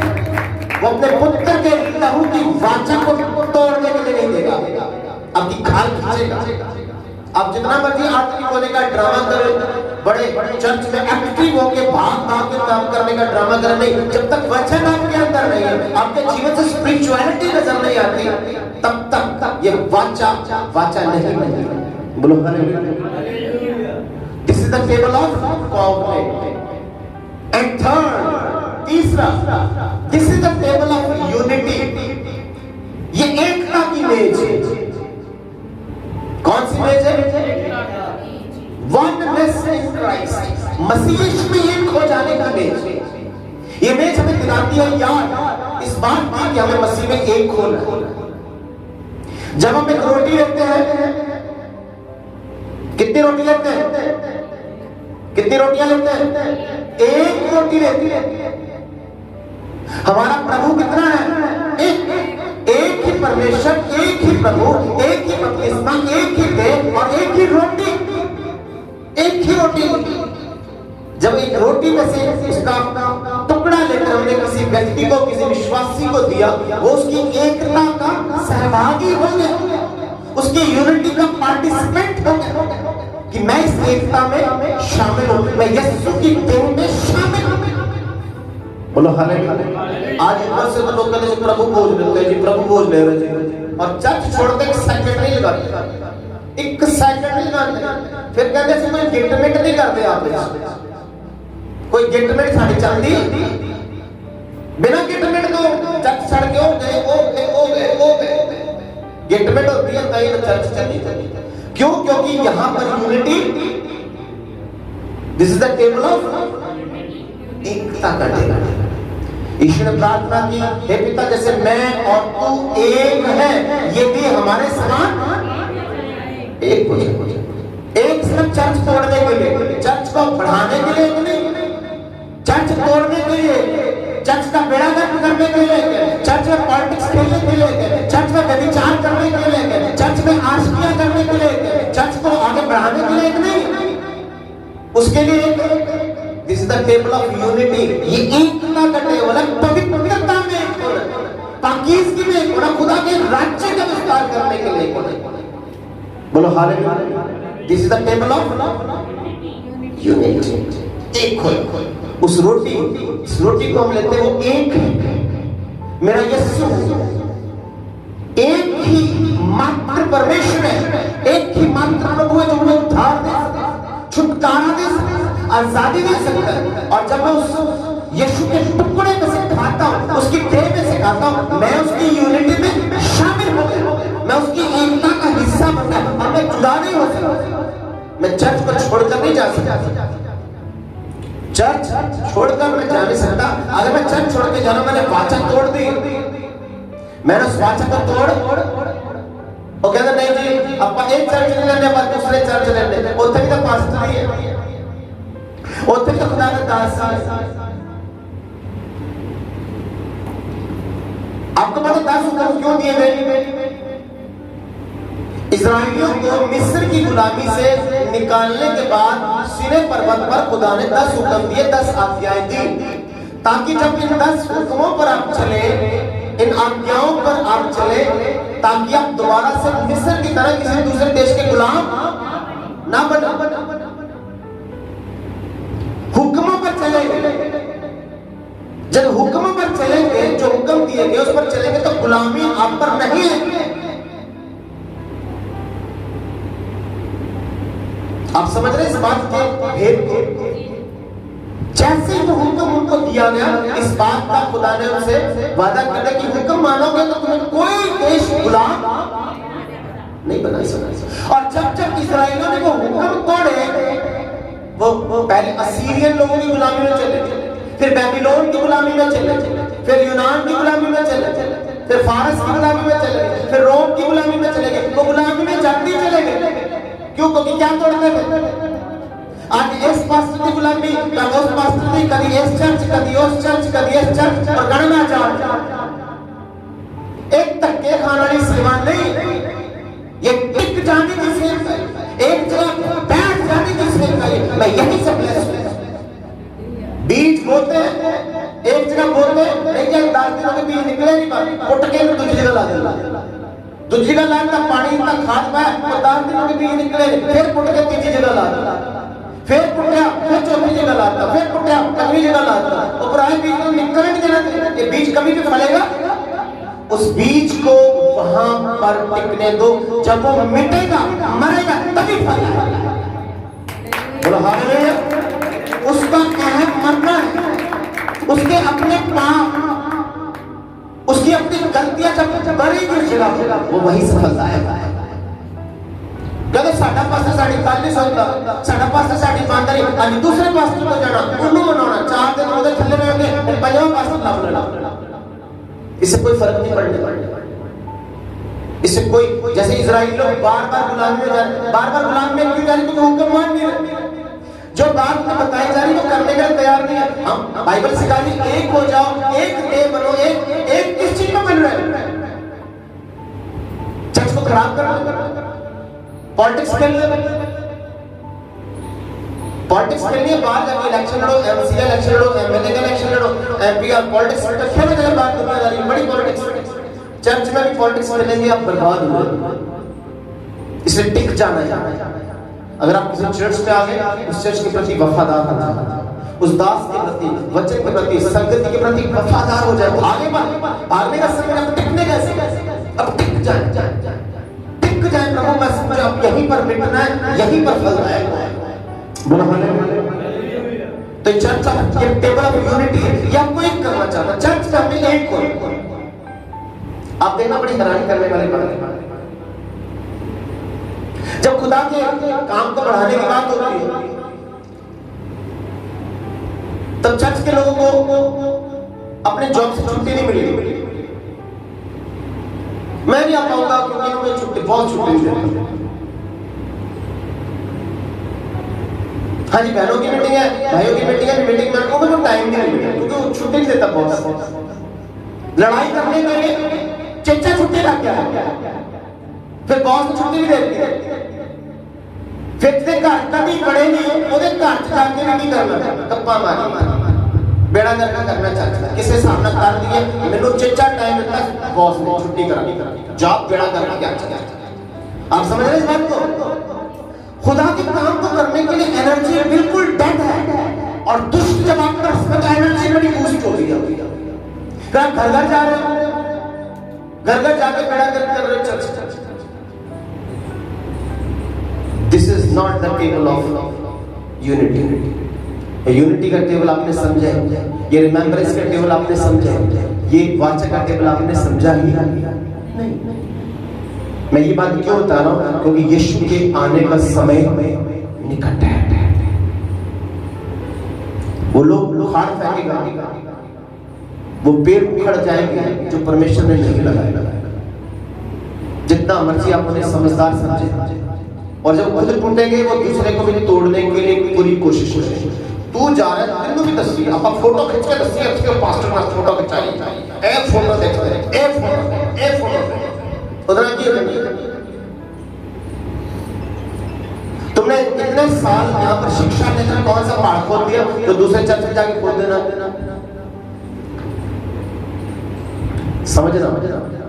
S1: वो अपने पुत्र के लहू की वाचा को तोड़ने के लिए नहीं देगा, आपकी खाल खींचेगा। आप जितना मर्जी आत्मिक होने का ड्रामा करें, बड़े चर्च में एक्टिव होके भाग के काम करने का ड्रामा करें, नहीं, जब तक वचन आपके अंदर नहीं है, आपके जीवन से स्पिरिचुअलिटी नजर नहीं आती, तब तक ये वाचा नहीं बनेगी। बोलो hallelujah. This is the table of covenant. And third, तीसरा, this is the table of unity. ये एकता की मेज है। कौन सी मेज है? वननेस इन क्राइस्ट, मसीह में एक हो जाने का मेज। ये मेज हमें दिलाती है याद इस बात की कि हमें मसीह में एक होना है। जब हम एक रोटी लेते हैं, कितनी रोटी लेते हैं? कितनी रोटियां लेते हैं? एक रोटी लेते हैं। हमारा प्रभु कितना है? एक ही परमेश्वर, एक ही प्रभु, एक ही बपतिस्मा, एक ही देह और एक ही रोटी। एक ही रोटी। जब एक रोटी में से उसका टुकड़ा लेकर हमने किसी व्यक्ति को, किसी विश्वासी को दिया, वो उसकी एकता का सहभागी हो गया, उसकी यूनिटी का पार्टिसिपेंट हो गया कि मैं इस एकता में शामिल हूं, मैं यीशु की देह में शामिल हूं। बोलो हालेलुया। आज ऊपर से तो लोग कहते हैं प्रभु भोज लेते हैं जी, प्रभु भोज ले रहे हैं, और चर्च छोड़ते एक सेकंड नहीं लगाते, एक सेकंड नहीं लगाते। फिर कहते हैं कोई गिफ्टमेंट नहीं करते, आप कोई गिफ्टमेंट साड़ी चलती, बिना गिफ्टमेंट तो चर्च छड़ के हो गए। गिफ्टमेंट होती है तभी तो चर्च चली। क्यों? क्योंकि यहाँ पर unity, this is the table of एकता का टेबल। ईश्वर ने प्रार्थना की, हे पिता जैसे मैं और तू एक है, ये भी हमारे समान एक हो जाए। एक सिर्फ चर्च तोड़ने के लिए, चर्च को बढ़ाने के लिए नहीं, चर्च तोड़ने के लिए चर्च का बेड़ा गर्क करने के लिए, चर्च में पॉलिटिक्स खेलने के लिए, चर्च में व्यभिचार करने के लिए, चर्च में आशिकियां करने के लिए, चर्च को आगे बढ़ाने के लिए नहीं, उसके लिए this is the table of unity. ये एकता का टेबल है, पवित्रता में एक होना, पाकीज़गी में एक होना, खुदा के राज्य का विस्तार करने के लिए होना। बोलो hallelujah. This is the table of unity. एक हो उस रोटी, इस रोटी को हम लेते हैं, वो एक है, मेरा यीशु एक ही मात्र परमेश्वर है, एक ही मात्र प्रभु है जो मुझे उद्धार दे सकता, छुटकारा दे सकता, आजादी दे सकता है। और जब मैं उस यीशु के टुकड़े में से खाता हूं, उसकी देह में से खाता हूं, मैं उसकी यूनिटी में शामिल हो गया, मैं उसकी एकता का हिस्सा बन गया, और मैं जुदा नहीं हो सकता। मैं चर्च को छोड़कर नहीं जा सकता, चर्च छोड़कर मैं जा नहीं सकता। अगर मैं चर्च छोड़ के जाना, मैंने वाचा तोड़ दी, मैंने उस वाचा को तोड़, वो कहता नहीं जी अपा एक चर्च नहीं लेने, पर दूसरे चर्च लेने, उत्थे भी तो पास्टर ही है, उत्थे भी तो खुदा का दास है। आपको पता 10 हुक्म क्यों दिए गए? इस्राएलियों को मिस्र की गुलामी से निकालने के बाद सीनै पर्वत पर खुदा ने 10 हुक्म दिए, 10 आज्ञाएं दी, ताकि जब इन 10 हुक्मों पर आप चले, इन आज्ञाओं पर आप चले, ताकि आप दोबारा से मिस्र की तरह किसी दूसरे देश के गुलाम ना बने। हुक्मों पर चलेंगे, जब हुक्मों पर चलेंगे, जो हुक्म दिए गए उस पर चलेंगे, तो गुलामी आप पर नहीं है। आप समझ रहे इस बात के भेद को? जैसे ही वो हुक्म उनको दिया गया, इस बात का खुदा ने उनसे वादा किया कि हुक्म मानोगे तो तुम्हें कोई देश गुलाम नहीं बना सकता। और जब जब इस्राएलियों ने वो हुक्म तोड़े, वो पहले असीरियन लोगों की गुलामी में चले, फिर बेबीलोन की गुलामी में चले, फिर यूनान की गुलामी में चले, फिर फारस की गुलामी में चले, फिर रोम की गुलामी में चले गए, वो गुलामी में जाते चले गए। क्यों? क्योंकि क्या तोड़ते थे? आज इस पास्टर की गुलामी, कल उस पास्टर की, कभी इस चर्च, कभी उस चर्च, कभी इस चर्च, और गणना चार्ज, एक धक्के खाने वाली सेवा नहीं, ये टिक जाने की सेवा है, एक जगह बैठ जाने की सेवा है। मैं यही सब बीज बोते हैं, एक जगह बोते हैं, 10 दिनों के बीज निकले नहीं, उठ के दूसरी जगह ला देना, दूसरी जगह लाता पानी इतना खाद पाया, 10 दिनों के बीज निकले, फिर पुट के तीसरी जगह लाता, फिर पुट्या, फिर चौथी जगह लाता, फिर पुट्या, अगली जगह लाता, और प्राय बीज को निकल नहीं देना, ये बीज कभी भी फलेगा। उस बीज को वहां पर टिकने दो, जब वो मिटेगा, मरेगा, तभी फलेगा। बोलो हालेलुया। उसका अहम मरना है, उसके अपने पाप, उसकी अपनी गलतियां जब बढ़ेगी उस जगह, वो वही सफलता है। कहते साडा पास्टर साडी गल नहीं सुनता, साडा पास्टर साडी ईमानदारी, अभी दूसरे पास्टर को जाना, उन्होंने मनाना, 4 दिन ਉਹਦੇ ਥੱਲੇ ਰਹਿ ਕੇ पंजवां पास्टर ਲੱਭ लेना, इससे कोई फर्क नहीं पड़ने। इससे कोई, जैसे इजराइल लोग बार-बार गुलामी में जा रहे, बार-बार गुलामी में क्यों जा रहे? क्योंकि हुक्म मान नहीं रहे, जो बात में बताई जा रही है वो करने के लिए तैयार नहीं है। हम बाइबल सिखा रही है, एक हो जाओ, एक देह बनो, एक किस चीज में बन रहे हैं? चर्च को खराब करना, पॉलिटिक्स खेलने, पॉलिटिक्स खेलनी है, बाहर जाके इलेक्शन लड़ो, एमसी का इलेक्शन लड़ो, एमएलए का इलेक्शन लड़ो, एमपी का पॉलिटिक्स खेलने के बाद दुनियादारी बड़ी पॉलिटिक्स, चर्च में भी पॉलिटिक्स खेलेंगे, आप बर्बाद हो गए। इसलिए टिक जाना है। अगर आप किसी चर्च में आ गए, उस चर्च के प्रति वफादार हो जाए, उस दास के प्रति, वचन के प्रति, संगति के प्रति वफादार हो जाए, तो आगे भागने का समय, अब टिकने कैसे? अब टिक जाए, टिक जाए। प्रभु मैं समझ, अब यहीं पर मिटना है, यहीं पर फल आएगा। बोलो हालेलुया। तो चर्च ये टेबल ऑफ यूनिटी है, ये आपको एक करना चाहता, चर्च का हमें एक को। आप देखना बड़ी हैरानी करने वाली बात है, जब खुदा के काम को बढ़ाने की बात होती है, तब चर्च के लोगों को अपने जॉब से छुट्टी नहीं मिली। मैं नहीं आ पाऊंगा क्योंकि मुझे छुट्टी, बहुत छुट्टी है। हाँ जी, बहनों की मीटिंग है, भाइयों की मीटिंग है, मीटिंग में को टाइम नहीं मिलेगा, क्योंकि को छुट्टी नहीं देता बॉस। लड़ाई करने के लिए चच्चा छुट्टी ला क्या, फिर बॉस को छुट्टी नहीं देती। फिर ते घर कभी बड़े नहीं ओदे घर जाके नहीं करना, गप्पा मारनी, बेड़ा करना चाहता है। किसी सामना कर दिया मैंने चच्चा टाइम दिता, बॉस ने छुट्टी करा, जॉब बेड़ा करना क्या चाहता। आप समझ रहे इस बात को? खुदा के काम को करने के लिए एनर्जी बिल्कुल डेड है, और दुष्ट जब आपका उसमें एनर्जी बड़ी बूस्ट होती है। फिर आप घर घर जा रहे हो, घर घर जाके बेड़ा कर रहे church. This is not the table of unity. Unity का टेबल आपने समझा, ये रिमेम्बरेंस का टेबल आपने समझा, ये वाचा का टेबल आपने समझा ही नहीं। मैं ये बात क्यों बता रहा हूं? क्योंकि यीशु के आने का समय निकट है। वो लोग हाथ फेंकेगा, वो पेड़ उखड़ जाएंगे जो परमेश्वर ने नहीं लगाया। जितना मर्जी आप उन्हें समझदार समझे, और जब खुद टूटेंगे वो दूसरे को भी तोड़ने के लिए पूरी कोशिश करेंगे। तू जा रहा है तेरे भी दसी, आप फोटो खींच के दसी, अच्छे पास्टर का फोटो खिंचाई, ए फोटो देखते हैं, ए फोटो उधर की। तुमने इतने साल यहाँ पर शिक्षा लेकर कौन सा पहाड़ खोल दिया तो दूसरे चर्च में जाके खोल देना? समझना,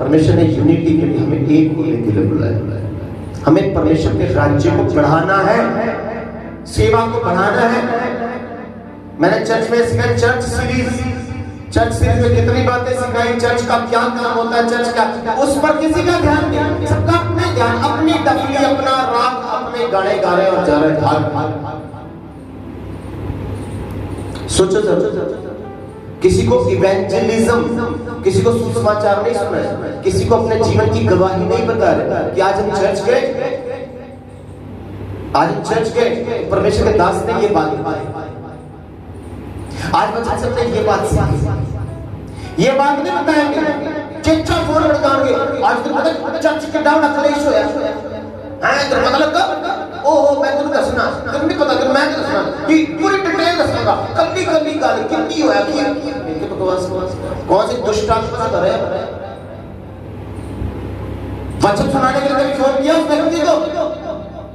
S1: परमेश्वर ने यूनिटी के लिए हमें एक होने के लिए बुलाया। हमें परमेश्वर के राज्य को बढ़ाना है, सेवा को बढ़ाना है। मैंने चर्च में सिखाई, चर्च सीरीज में कितनी बातें सिखाई, चर्च का क्या काम होता है, चर्च का, उस पर किसी का ध्यान नहीं। सबका अपने ध्यान, अपनी डफली, अपना राग, अपने गाने गा रहे और जा रहे भाग। सोचो, किसी को इवेंजलिज्म, किसी को सुसमाचार नहीं सुना है, किसी को अपने जीवन की गवाही नहीं बता रहे कि आज हम चर्च गए, परमेश्वर के दास ने ये बात बताई। आज बच्चे सबने ये बात सीखी, ये बात नहीं बताएंगे, चच्चा फोन लगाएंगे। आज तो पता चर्च के डाउन अखलेश होया है, तो मतलब का ओहो मैं तुम दसना, तुम नहीं पता कि मैं दसना कि पूरी डिटेल दसना, कल्ली गाल कितनी होया कि बकवास कौन सी दुष्ट आत्मा कर रहे हैं। वचन सुनाने के लिए फोन किया उस व्यक्ति को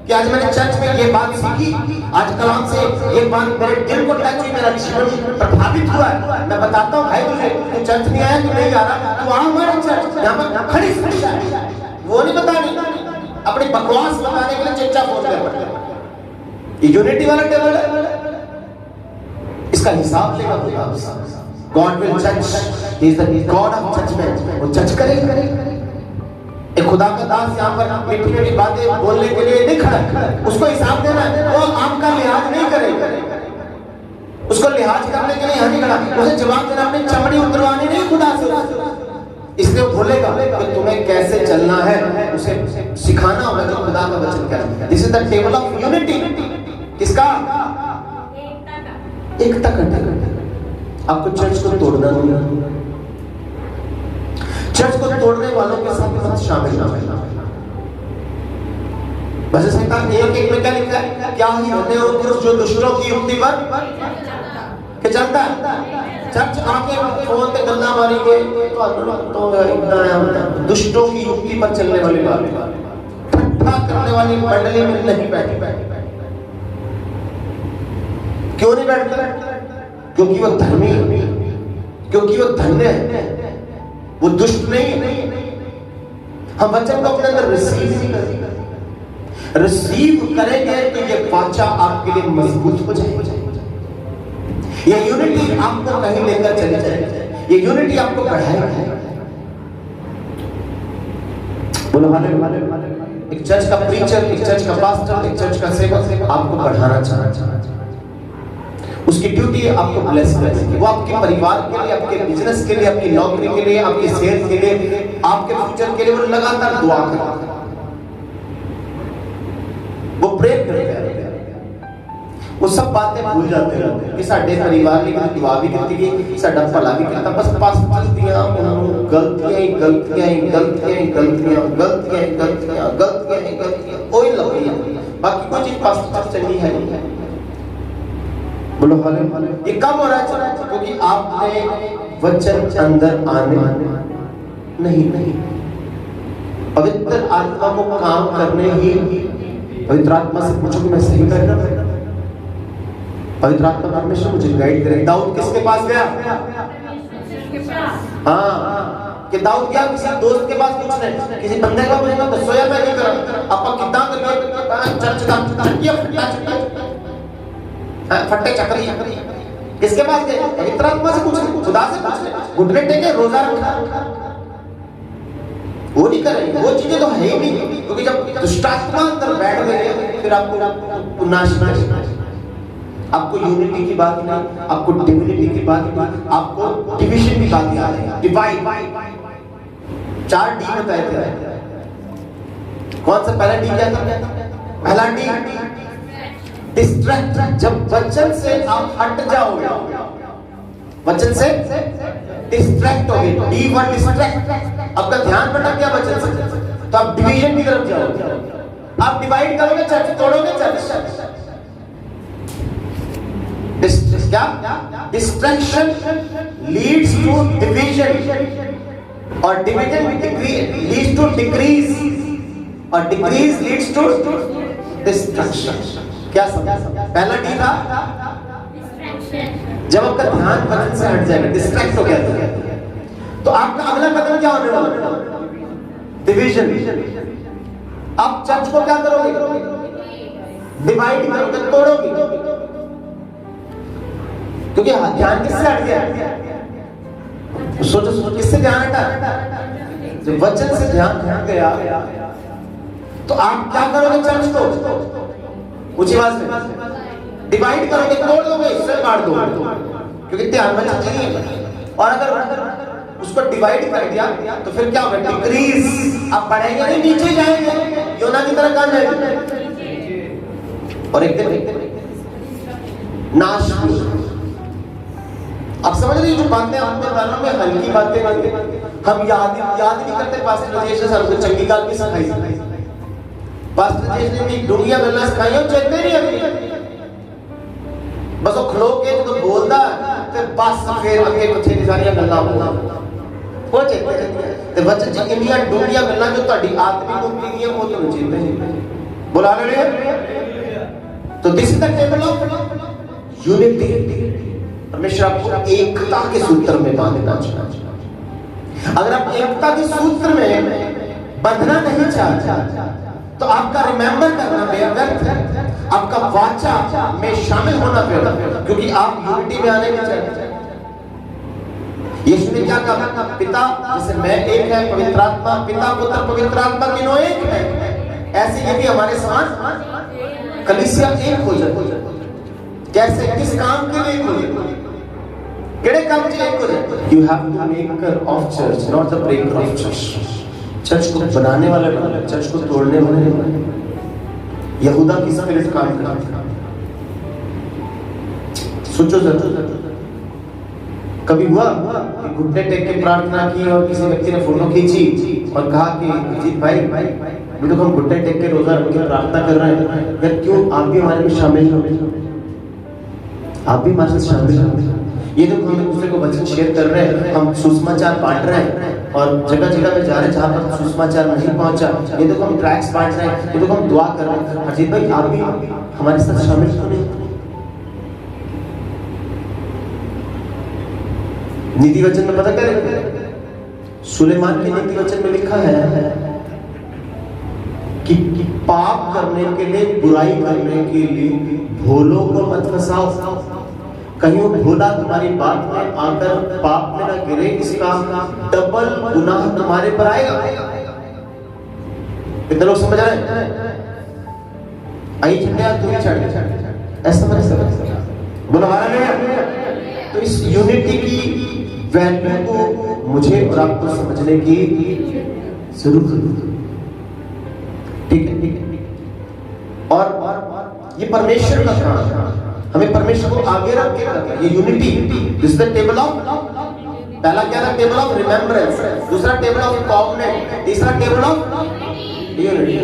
S1: कि आज मैंने चर्च में ये बात सीखी, आज कलाम से ये बात मेरे दिल को टच हुई, मेरा जीवन प्रभावित हुआ है। मैं बताता हूँ भाई तुझे, तू चर्च नहीं आया, तू नहीं आ रहा, तू आ हमारे चर्च, यहाँ पर खड़ी समस्या है। वो नहीं बतानी, अपनी बकवास बताने के लिए चर्चा फोन कर। ये यूनिटी वाला टेबल है, इसका हिसाब लेगा खुदा। God will judge, he is the God of judgment, वो जज करेगा। एक खुदा का दास यहाँ पर मीठी मीठी बातें बोलने के लिए नहीं खड़ा, उसको हिसाब देना है, वो आपका लिहाज नहीं करेगा, उसको लिहाज करने के लिए यहाँ नहीं खड़ा, उसे जवाब देना, अपनी चमड़ी उतरवानी नहीं खुदा से। इसलिए वो बोलेगा कि तुम्हें कैसे चलना है, उसे सिखाना होगा जो खुदा का वचन क्या है। This is the table of unity. किसका? एकता का। आपको चर्च को तोड़ना नहीं, चर्च को तोड़ने वालों के साथ मत शामिल ना होना। वैसे शैतान एक में क्या लिखा है, क्या ही होते हो पुरुष जो दुष्टों की युक्ति पर के चलता है। चर्च आके फोन पे गल्ला मारेंगे तो इतना दुष्टों की युक्ति पर चलने वाली बात, ठट्ठा करने वाली मंडली में नहीं बैठे। क्यों नहीं बैठते? क्योंकि वो धर्मी, क्योंकि वो धन्य है, वो दुष्ट नहीं है। हम वचन को अपने अंदर रिसीव करेंगे तो ये वाचा आपके लिए मजबूत हो जाएगी। ये यूनिटी आपको कहीं लेकर चले जाएगी, ये यूनिटी आपको बढ़ाएगी। बोलो हालेलुया। एक चर्च का प्रीचर, एक चर्च का पास्टर, एक चर्च का सेवक आपको बढ़ाना चाहता है, उसकी ड्यूटी है आपको ब्लेस करने की। वो आपके परिवार के लिए, आपके बिजनेस के लिए, आपकी नौकरी के लिए, आपकी सेहत के लिए, आपके फ्यूचर के लिए वो लगातार दुआ करता है, वो प्रे करता है। वो सब बातें भूल जाते हैं कि साडे परिवार की दुआ भी करती है, साडा भला भी करता, बस पास चलदियां गलतियां ओही लगती है, बाकी कोई चीज पास चलनी है नहीं। बोलो हालेलुया। ये कब हो रहा है? क्योंकि आपने वचन अंदर आने नहीं पवित्र आत्मा को काम करने ही पवित्र आत्मा से पूछो कि मैं सही कर रहा हूं। पवित्र आत्मा परमेश्वर मुझे गाइड करे। दाऊद किसके पास गया? हाँ, कि दाऊद गया किसी दोस्त के पास पूछने, किसी बंदे का पूछना तो सोया मैं नहीं करा आपा कितना कर चर्च का ये फट्टे चक्री किसके पास गए? पवित्र आत्मा से पूछने, खुदा से पूछने, घुटने टेके रोजा रखा। वो नहीं करेंगे, वो चीजें तो है ही नहीं, क्योंकि जब दुष्टात्मा अंदर बैठ गए फिर आपको नाश आपको यूनिटी की बात नहीं, आपको डिविनिटी की बात नहीं, आपको डिवीजन की बात याद है। डिवाइड 4 डी बताए थे। कौन सा पहला डी क्या था? पहला डी डिस्ट्रैक्ट। जब वचन से आप हट जाओगे, वचन से डिस्ट्रैक्ट हो गए, डी वन डिस्ट्रैक्ट, आपका ध्यान भटक गया वचन से, तो आप डिवीजन की तरफ जाओगे, आप डिवाइड करोगे, चर्च तोड़ोगे, चर्च क्या? डिस्ट्रैक्शन लीड्स टू डिवीजन और डिवीजन लीड्स टू डिक्रीज और डिक्रीज लीड्स टू डिस्ट्रैक्शन। क्या समझा? पहला डी था जब आपका ध्यान वचन से हट जाएगा, डिस्ट्रैक्ट हो गया तो आपका अगला कदम क्या होने वाला? डिवीजन। आप चर्च को क्या करोगे? डिवाइड करोगे, तोड़ोगे, क्योंकि ध्यान किससे हट गया? सोचो किससे ध्यान हटा? जब वचन से ध्यान हट गया तो आप क्या करोगे? चर्च को ऊंची आवाज में डिवाइड करोगे, तोड़ दोगे, इससे मार दो, क्योंकि ध्यान में चाहिए। और अगर उसको डिवाइड कर दिया तो फिर क्या होगा? डिक्रीज। आप बढ़ेंगे नहीं, नीचे जाएंगे, योना की तरह कहां जाएंगे? और एक दिन नाश। आप समझ रहे जो बातें आपने वालों में हल्की बातें हम याद नहीं करते। पास्टर राजेश ने सबको चंगी गाल भी सिखाई। पास्टर राजेश ने भी दुनिया गल्ला सिखाई और चेते नहीं अभी बस वो खलो के जो बोलदा ते बस फिर अगे पीछे सारी गल्ला वो चेते ते वचन च इंडिया दुनिया गल्ला जो ਤੁਹਾਡੀ आत्मिक मुक्ति दी है वो तो चेते नहीं। बुला ले तो this is the table of unity. परमेश्वर आपको एकता के सूत्र में बांधना चाहता है। अगर आप एकता के सूत्र में बंधना नहीं चाहते तो आपका रिमेंबर करना व्यर्थ है, आपका वाचा में शामिल होना व्यर्थ है, क्योंकि आप यूनिटी में आने नहीं चाहते। यीशु ने क्या कहा? पिता जैसे मैं एक है, पवित्र आत्मा, पिता पुत्र पवित्र आत्मा तीनों एक है, ऐसे ये भी हमारे समाज कलीसिया एक हो जाए। कैसे? किस काम के लिए? केड़े काम के लिए? You have to maker of church, not the breaker of church. Church को बनाने वाला बना, चर्च को तोड़ने वाला नहीं बना। यहूदा की स्पिरिट काम करता। सोचो जरा, कभी हुआ कि घुटने टेक के प्रार्थना की और किसी व्यक्ति ने फोटो खींची और कहा कि अजीत भाई भी तो हम घुटने टेक के रोजा रख के प्रार्थना कर रहे हैं, यार क्यों आप भी हमारे में शामिल हो? आप भी हमारे साथ शामिल हो। ये देखो हम एक दूसरे को वचन शेयर कर रहे हैं, हम सुसमाचार बांट रहे हैं और जगह जगह में जा रहे हैं जहाँ पर सुसमाचार नहीं पहुंचा। ये देखो हम ट्रैक्स बांट रहे हैं, ये देखो हम दुआ कर रहे हैं। अजीत भाई आप भी हमारे साथ शामिल हो? नीति वचन में पता करें, सुलेमान के नीति वचन में लिखा है कि पाप करने के लिए, बुराई करने के लिए भोलों को मत फंसाओ, कहीं वो भोला तुम्हारी बात में आकर पाप में ना गिरे, इसका डबल गुनाह तुम्हारे पर आएगा। कितने लोग समझ रहे हैं? आई झंडा तुम चढ़ ऐसा समझ बोलो हालेलुया। तो इस यूनिटी की वैल्यू को मुझे और आपको समझने की जरूरत है। ठीक है। और ये परमेश्वर का काम है, हमें परमेश्वर को आगे रख के रखना। ये unity, this is the table of, पहला क्या था? टेबल ऑफ रिमेम्बरेंस, दूसरा टेबल ऑफ कॉवेनेंट, तीसरा टेबल ऑफ यूनिटी।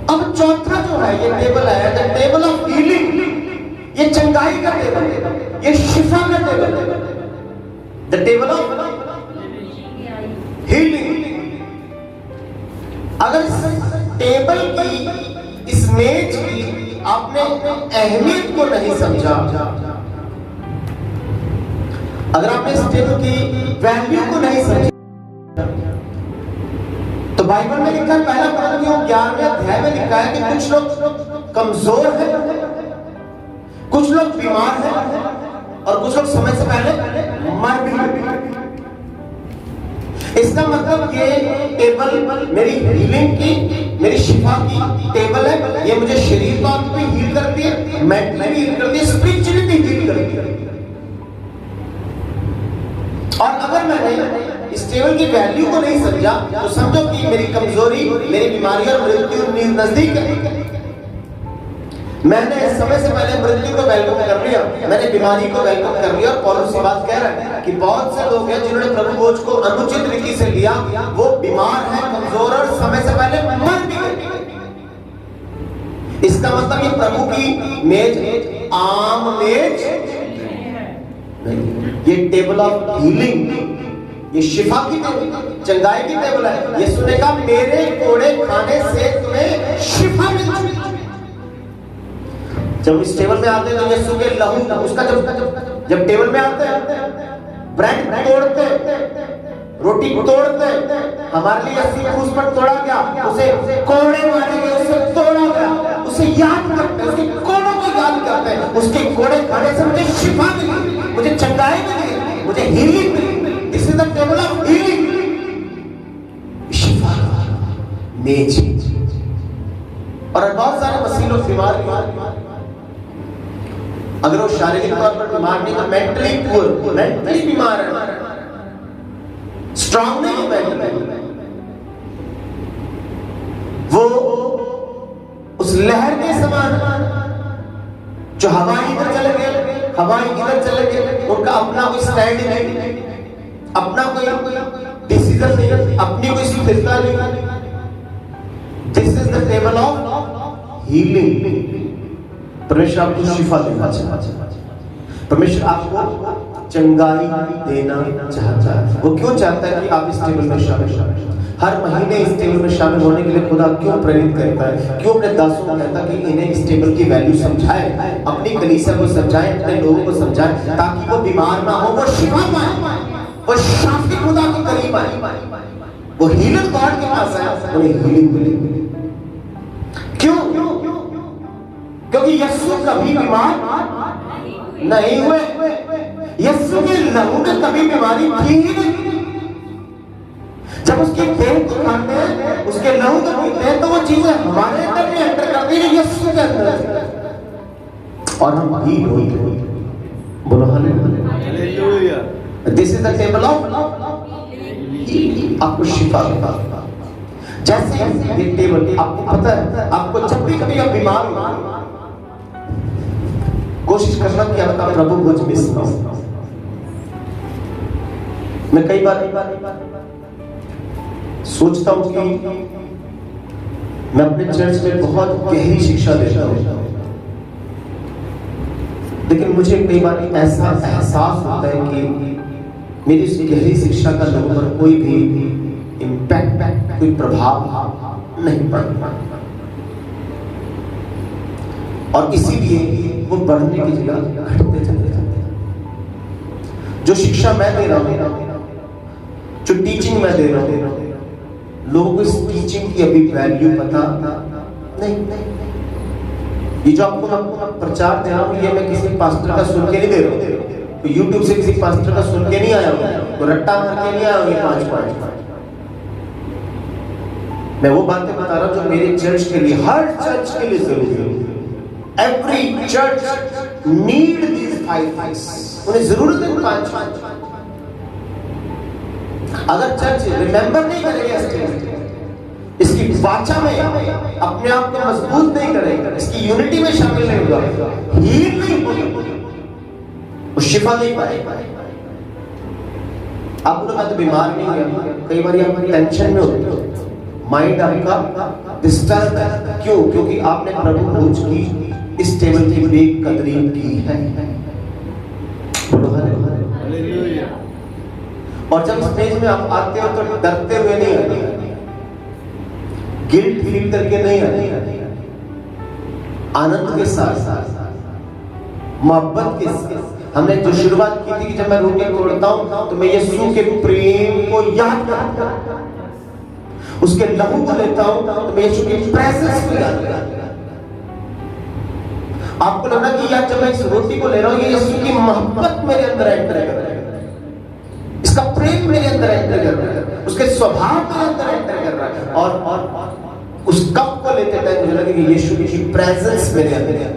S1: अब चौथा जो है ये टेबल है द टेबल ऑफ हीलिंग। ये चंगाई का टेबल, ये शिफा का table, the table of healing. अगर इस टेबल की, इस मेज की आपने अहमियत को नहीं समझा, अगर आपने इस टेबल की वैल्यू को नहीं समझा, तो बाइबल में लिखा है, पहला कोरिन्थियों 11वें अध्याय में लिखा है कि कुछ लोग कमजोर हैं, कुछ लोग बीमार हैं, और कुछ लोग समय से पहले मर भी गए। इसका मतलब ये टेबल मेरी हीलिंग की, मेरी शिफा की टेबल है। ये मुझे शरीर तौर पे हील करती है, मेंटली भी हील करती है, स्पिरिचुअली भी हील करती है। और अगर मैंने इस टेबल की वैल्यू को नहीं समझा, तो समझो कि मेरी कमजोरी, मेरी बीमारी और मृत्यु नजदीक है। मैंने समय से पहले मृत्यु को वेलकम कर लिया, मैंने बीमारी को वेलकम कर लिया। और पौलुस ये बात कह रहा है कि बहुत से लोग हैं जिन्होंने प्रभु भोज को अनुचित रीति से लिया, वो बीमार हैं, कमजोर और समय से पहले मर भी गए। इसका मतलब ये प्रभु की मेज आम मेज नहीं, ये टेबल ऑफ हीलिंग, ये शिफा की टेबल, चंगाई की टेबल है। यीशु ने कहा मेरे कोड़े खाने से तुम्हें शिफा मिलती। जब इस टेबल में आते हैं तो यीशु के लहू उसका जब टेबल में आते हैं, ब्रेड तोड़ते, रोटी तोड़ते, हमारे लिए अस्सी क्रूस पर तोड़ा गया, उसे कोड़े मारे गए, उसे तोड़ा गया, उसे याद करते हैं, उसके कोड़ों को याद करते हैं। उसके कोड़े खाने से मुझे शिफा मिली, मुझे चंगाई मिली, मुझे हीलिंग मिली। This is the table of healing, शिफा मेज। और बहुत सारे मसीह लोग बीमार, अगर वो शारीरिक तौर पर बीमार नहीं तो मेंटली पुअर, मेंटली बीमार है, स्ट्रांग नहीं है मेंटली। वो उस लहर के समान जो हवाई इधर चले गए, हवाई इधर चले गए, उनका अपना कोई स्टैंड नहीं, अपना कोई डिसीजन नहीं, अपनी कोई स्थिरता नहीं। This is the table of healing. परमेश्वर आपको शिफा देना चाहता है, परमेश्वर आपको चंगाई देना चाहता है। वो क्यों चाहता है कि आप इस टेबल में शामिल हो? हर महीने इस टेबल में शामिल होने के लिए खुदा क्यों प्रेरित करता है? क्यों अपने दासों को कहता है कि इन्हें इस टेबल की वैल्यू समझाए, अपनी कलीसिया को समझाए, अपने लोगों को समझाए, ताकि वो बीमार ना हो, वो शिफा पाए, वो शाफी खुदा के करीब आए, वो हीलर गॉड के पास आए, उन्हें हीलिंग मिले। क्यों? क्योंकि यीशु कभी बीमार नहीं हुए, यीशु के लहू में कभी बीमारी थी ही नहीं। जब उसके देह को खाते हैं, उसके लहू को पीते हैं, तो वो चीजें हमारे अंदर में एंटर करती है, यीशु के अंदर, और हम हील होते हैं। बोलो hallelujah. This is the table of आपको शिफा देगा। जैसे ये टेबल, आपको पता है, आपको जब भी कभी आप बीमार हो, कोशिश करना कि आपका प्रभु भोज मिस ना हो। मैं कई बार सोचता हूं कि मैं अपने चर्च में बहुत गहरी शिक्षा देता हूं, लेकिन मुझे कई बार ऐसा एहसास होता है कि मेरी इस गहरी शिक्षा का लोगों पर कोई भी इम्पैक्ट, कोई प्रभाव नहीं पड़ता, और इसीलिए वो बढ़ने की जगह घटते चले जाते हैं। जो शिक्षा मैं दे रहा हूं, जो टीचिंग मैं दे रहा हूं, लोगों को इस टीचिंग की अभी वैल्यू पता नहीं। ये जो आपको प्रचार दे रहा हूं, ये मैं किसी पास्टर का सुन के नहीं दे रहा हूं, तो यूट्यूब से किसी पास्टर का सुन के नहीं आया हूं, तो रट्टा मार के नहीं आया हूं। ये 5 मैं वो बातें बता रहा हूं जो मेरे चर्च के लिए, हर चर्च के लिए जरूरी है। Every church need these 5 things. उन्हें जरूरत है 5। अगर चर्च रिमेंबर नहीं करेगा इसकी वाचा में, अपने आप को मजबूत नहीं करेगा, इसकी यूनिटी में शामिल नहीं होगा, हील नहीं होगा, वो शिफा नहीं पाएगा। आप लोग तो बीमार नहीं हुए, कई बार आप टेंशन में होते हो, माइंड आपका डिस्टर्ब है। क्यों? क्योंकि आपने प्रभु भोज की इस टेबल की बेकदरी की है।
S2: हालेलुया।
S1: और जब स्टेज में आप आते हो तो डरते हुए नहीं आते, गिल्ट फील करके नहीं आते, आनंद के साथ, मोहब्बत के साथ। हमने जो शुरुआत की थी कि जब मैं रोटी तोड़ता हूं तो मैं यीशु के प्रेम को याद करता हूं, उसके लहू को लेता हूं तो मैं यीशु के प्रेजेंस को याद करता हूं। आपको लग रहा कि यार जब मैं इस रोटी को ले रहा हूं, ये यीशु की मोहब्बत मेरे अंदर एंटर कर रहा है, इसका प्रेम मेरे अंदर एंटर कर रहा है, उसके स्वभाव मेरे अंदर एंटर कर रहा है। और उस कप को लेते टाइम मुझे लगे कि यीशु की प्रेजेंस मेरे अंदर है,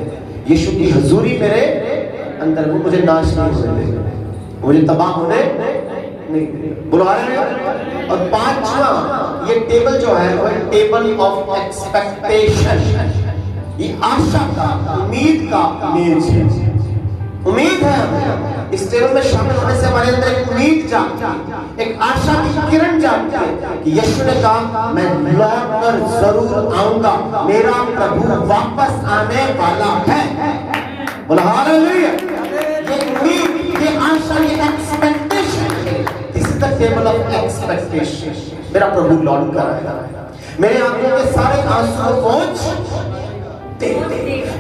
S1: यीशु की हजूरी मेरे अंदर, वो मुझे नाश नहीं होने देगा, मुझे तबाह होने नहीं, बुला रहे हैं। और पांचवा, ये टेबल जो है वो टेबल ऑफ एक्सपेक्टेशन, ये आशा का, उम्मीद का मेज है। उम्मीद है हमें इस टेबल में शामिल होने से हमारे अंदर एक उम्मीद जागती है, एक आशा की किरण जागती है कि यीशु ने कहा मैं लौट कर जरूर आऊंगा, मेरा प्रभु वापस आने वाला है। बोला हालेलुया। ये उम्मीद, ये आशा, ये expectation, this is the table of expectation. मेरा प्रभु लौट कर आएगा, मेरे आंखों के सारे आंसू पोंछ देगा,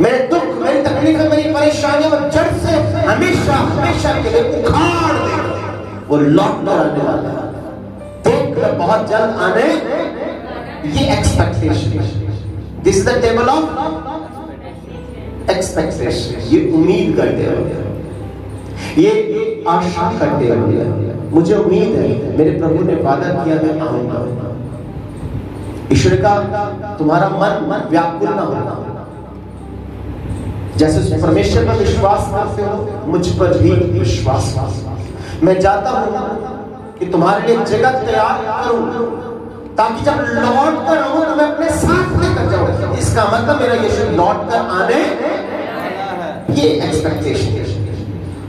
S1: मेरे दुख, मेरी तकलीफें, मेरी परेशानियां और जड़ से हमेशा हमेशा के लिए उखाड़ देगा, वो लौट कर आने वाला है, देख कर बहुत जल्द आने, ये expectation, this is the table of expectation. ये उम्मीद करते हुए, ये आशा करते हुए, मुझे उम्मीद है मेरे प्रभु ने वादा किया मैं आऊंगा। ईश्वर का तुम्हारा मन व्याकुल ना हो, जैसे परमेश्वर पर विश्वास करते हो मुझ पर भी विश्वास। मैं चाहता हूं कि तुम्हारे लिए जगह तैयार करूं ताकि जब लौट कर आऊं तो मैं अपने साथ लेकर जाऊं। इसका मतलब मेरा यीशु लौट कर आने, ये एक्सपेक्टेशन।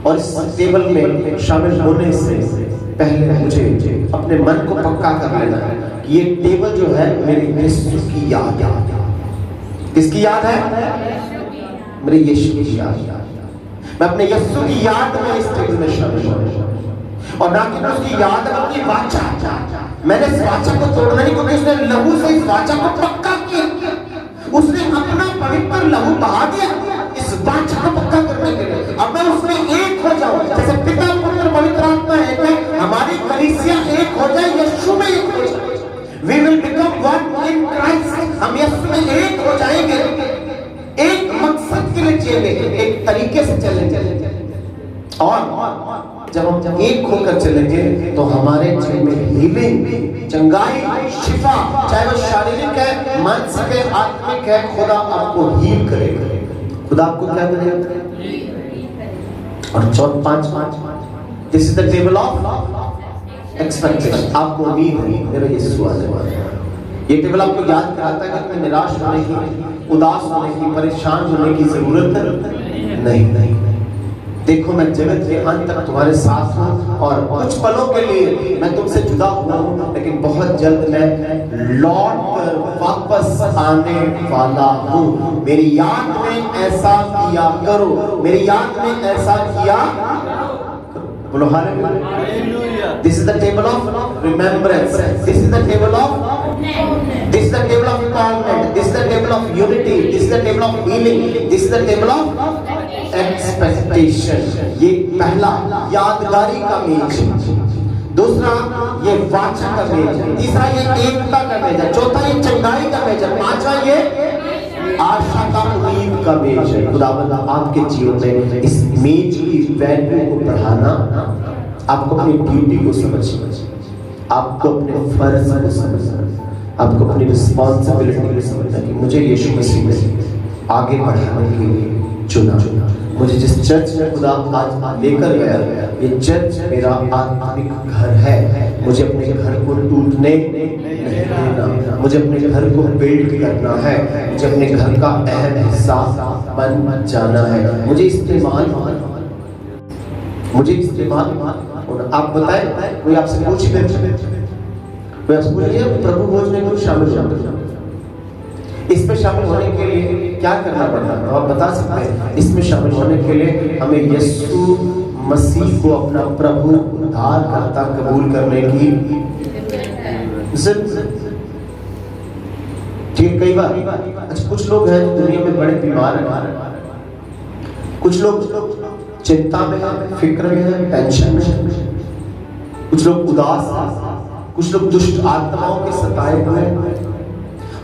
S1: और इस टेबल में शामिल होने से पहले मुझे अपने मन को पक्का कर लेना है कि ये टेबल जो है मेरे यीशु की याद है। किसकी याद है? मेरे यीशु की याद। मैं अपने यीशु की याद में इस टेबल में शामिल हूं, और ना कि उसकी याद में अपनी वाचा, मैंने इस वाचा को तोड़ना नहीं, क्योंकि उसने लहू से इस वाचा को पक्का किया, उसने अपना पवित्र लहू बहा दिया इस वाचा को पक्का करने के लिए। अब मैं उसमें एक हो जाऊं, जैसे पिता पुत्र पवित्र आत्मा एक है, हमारी कलीसिया एक हो जाए, यीशु में एक हो जाए। We will become one in Christ। हम यीशु में एक हो जाएंगे, एक मकसद के लिए चलेंगे, एक तरीके से चलेंगे। और जब हम एक होकर चलेंगे तो हमारे जीवन में हीलिंग, चंगाई, शिफा, चाहे वो शारीरिक है, मानसिक है, आत्मिक है, खुदा आपको हील करेगा। खुदा आपको क्या करेगा? और पांच, this is the table of expectation. आपको उम्मीद है मेरा यीशु आने वाला है। ये टेबल आपको याद कराता है कि निराश होने की, उदास होने की, परेशान होने की जरूरत नहीं। देखो मैं जगत के अंत तक तुम्हारे साथ हूं, और कुछ पलों के लिए मैं तुमसे जुदा हुआ हूं, लेकिन बहुत जल्द मैं लौट कर वापस आने वाला हूं। मेरी याद में ऐसा किया करो, मेरी याद में ऐसा किया बोलो hallelujah. This is the table of remembrance, this is the table of, this is the table of convent, this is the table of unity, this is the table of healing, this is the table of expectation. ये पहला यादगारी का मेज, दूसरा ये वाचा का मेज, तीसरा ये एकता का मेज है, चौथा ये चंगाई का मेज है, पांचवा ये आशा का, उम्मीद का मेज है। खुदावंद आपके जीवन में इस मेज की वैल्यू को बढ़ाना, आपको अपनी ड्यूटी को समझना, आपको अपने फर्ज को समझना, आपको अपनी रिस्पॉन्सिबिलिटी को समझना कि मुझे यीशु मसीह में आगे बढ़ाने के लिए चुना। मुझे जिस चर्च में खुदा आज लेकर गया, ये चर्च मेरा आत्मिक घर है। मुझे अपने घर को टूटने नहीं देना, मुझे अपने घर को बिल्ड करना है, मुझे अपने घर का अहम हिस्सा बन जाना है। मुझे इस्तेमाल, आप बताएं, कोई आपसे पूछ ले, कोई आपसे पूछिए प्रभु भोज में कोई शामिल, इसमें शामिल होने के लिए क्या करना पड़ता है, तो आप बता सकते हैं? इसमें शामिल होने के लिए हमें यीशु मसीह को अपना प्रभु उद्धारकर्ता कबूल करने की जरूरत। ठीक है, कई बार अच्छा कुछ लोग हैं दुनिया में बड़े बीमार हैं, कुछ लोग चिंता में हैं, फिक्र में हैं, टेंशन में हैं, कुछ लोग उदास हैं, कुछ लोग दुष्ट आत्माओं के सताए हुए हैं,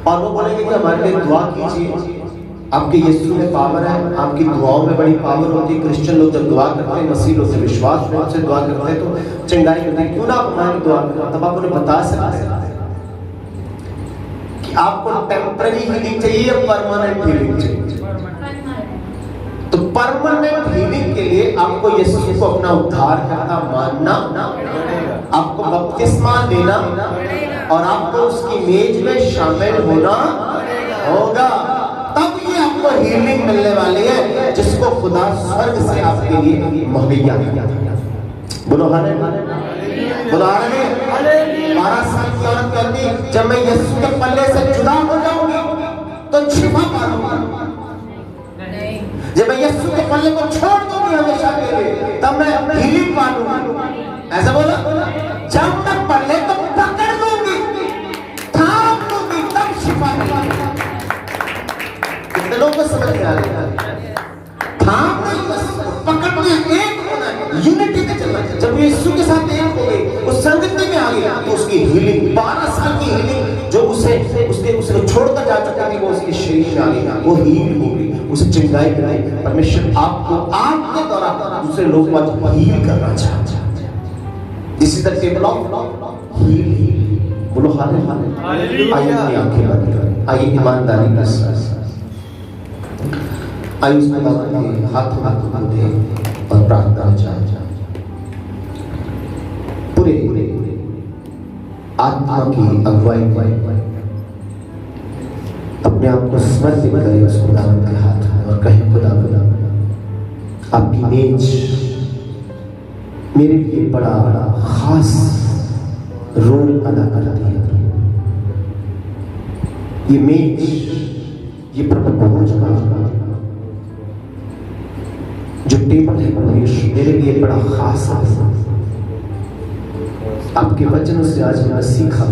S1: और वो बोलेंगे कि हमारे लिए दुआ कीजिए। आपके यीशु में पावर है, आपकी दुआओं में बड़ी पावर होती है। क्रिश्चियन लोग जब दुआ करते हैं, मसीह लोग से विश्वास में से दुआ करते हैं तो चंगाई करते हैं। क्यों ना आप हमारी दुआ करें? तब आप उन्हें बता सकते हैं कि आपको टेम्पररी हीलिंग चाहिए या परमानेंट हीलिंग चाहिए। तो परमानेंट हीलिंग के लिए आपको यीशु को अपना उद्धारकर्ता मानना, आपको बपतिस्मा लेना और आपको उसकी मेज में शामिल होना होगा। तब ये आपको हीलिंग मिलने वाली है जिसको खुदा स्वर्ग से आपके लिए मुहैया किया। बोलो हालेलुया, बोलो हालेलुया। 12 साल की औरत कहती, जब मैं यीशु के पल्ले से जुदा हो जाऊंगी तो छिपा पाऊंगी, जब मैं यीशु के पल्ले को छोड़ दूंगी हमेशा के लिए तब मैं हीलिंग पाऊंगी। ऐसा बोला, जब मैं पल्ले को पकड़ लूंगी, थाम लूंगी, तब छिपा पाऊंगी। कितने लोगों को समझ में आ रहा है? थाम नहीं, बस पकड़ के एक होना है, यूनिटी में चलना है। जब यीशु के साथ एक हो गई, उस संगति में आ गई, तो उसकी हीलिंग 12 साल की हीलिंग जो उसने छोड़कर जा चुका थी, वो उसके शरीर में आ गई, वो हील हो गई, उसे चंगाई कराई। परमेश्वर आपको आपके द्वारा दूसरे लोग को हील करना चाहता है। This is the table of healing. बोलो हालेलुया। आइए अपनी आंखें बंद करें, आइए ईमानदारी के साथ आइए उसके बाद हाथ दे और प्रार्थना चाहे। पूरे आत्मा की अगुवाई अपने आप को समर्पित करें उस खुदावंद के हाथ में और कहें, खुदा आपकी मेज मेरे लिए बड़ा खास रोल अदा करती है। ये मेज, ये प्रभु भोज का जो टेबल है परमेश्वर मेरे लिए बड़ा खास है। आपके वचनों से आज मैंने सीखा,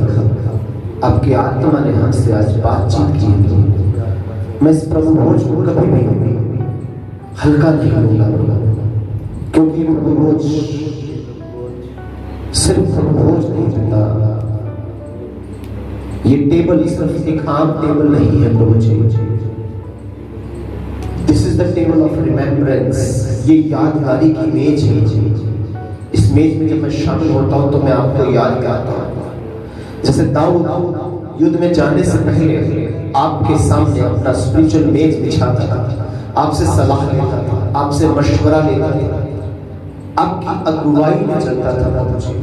S1: आपकी आत्मा ने हमसे आज बातचीत की। मैं इस प्रभु भोज को कभी भी हल्का नहीं लूंगा, क्योंकि प्रभु भोज सिर्फ प्रभु भोज नहीं देता, ये टेबल सिर्फ एक आम टेबल नहीं है प्रभु जी। This is the table of remembrance, ये यादगारी की मेज है। इस मेज में जब मैं शामिल होता हूं तो मैं आपको याद करता हूं। जैसे दाऊद युद्ध में जाने से पहले आपके सामने अपना स्पिरिचुअल मेज बिछाता था, आपसे सलाह लेता था, आपसे मशवरा लेता था, आपकी अगुवाई में चलता था मुझे।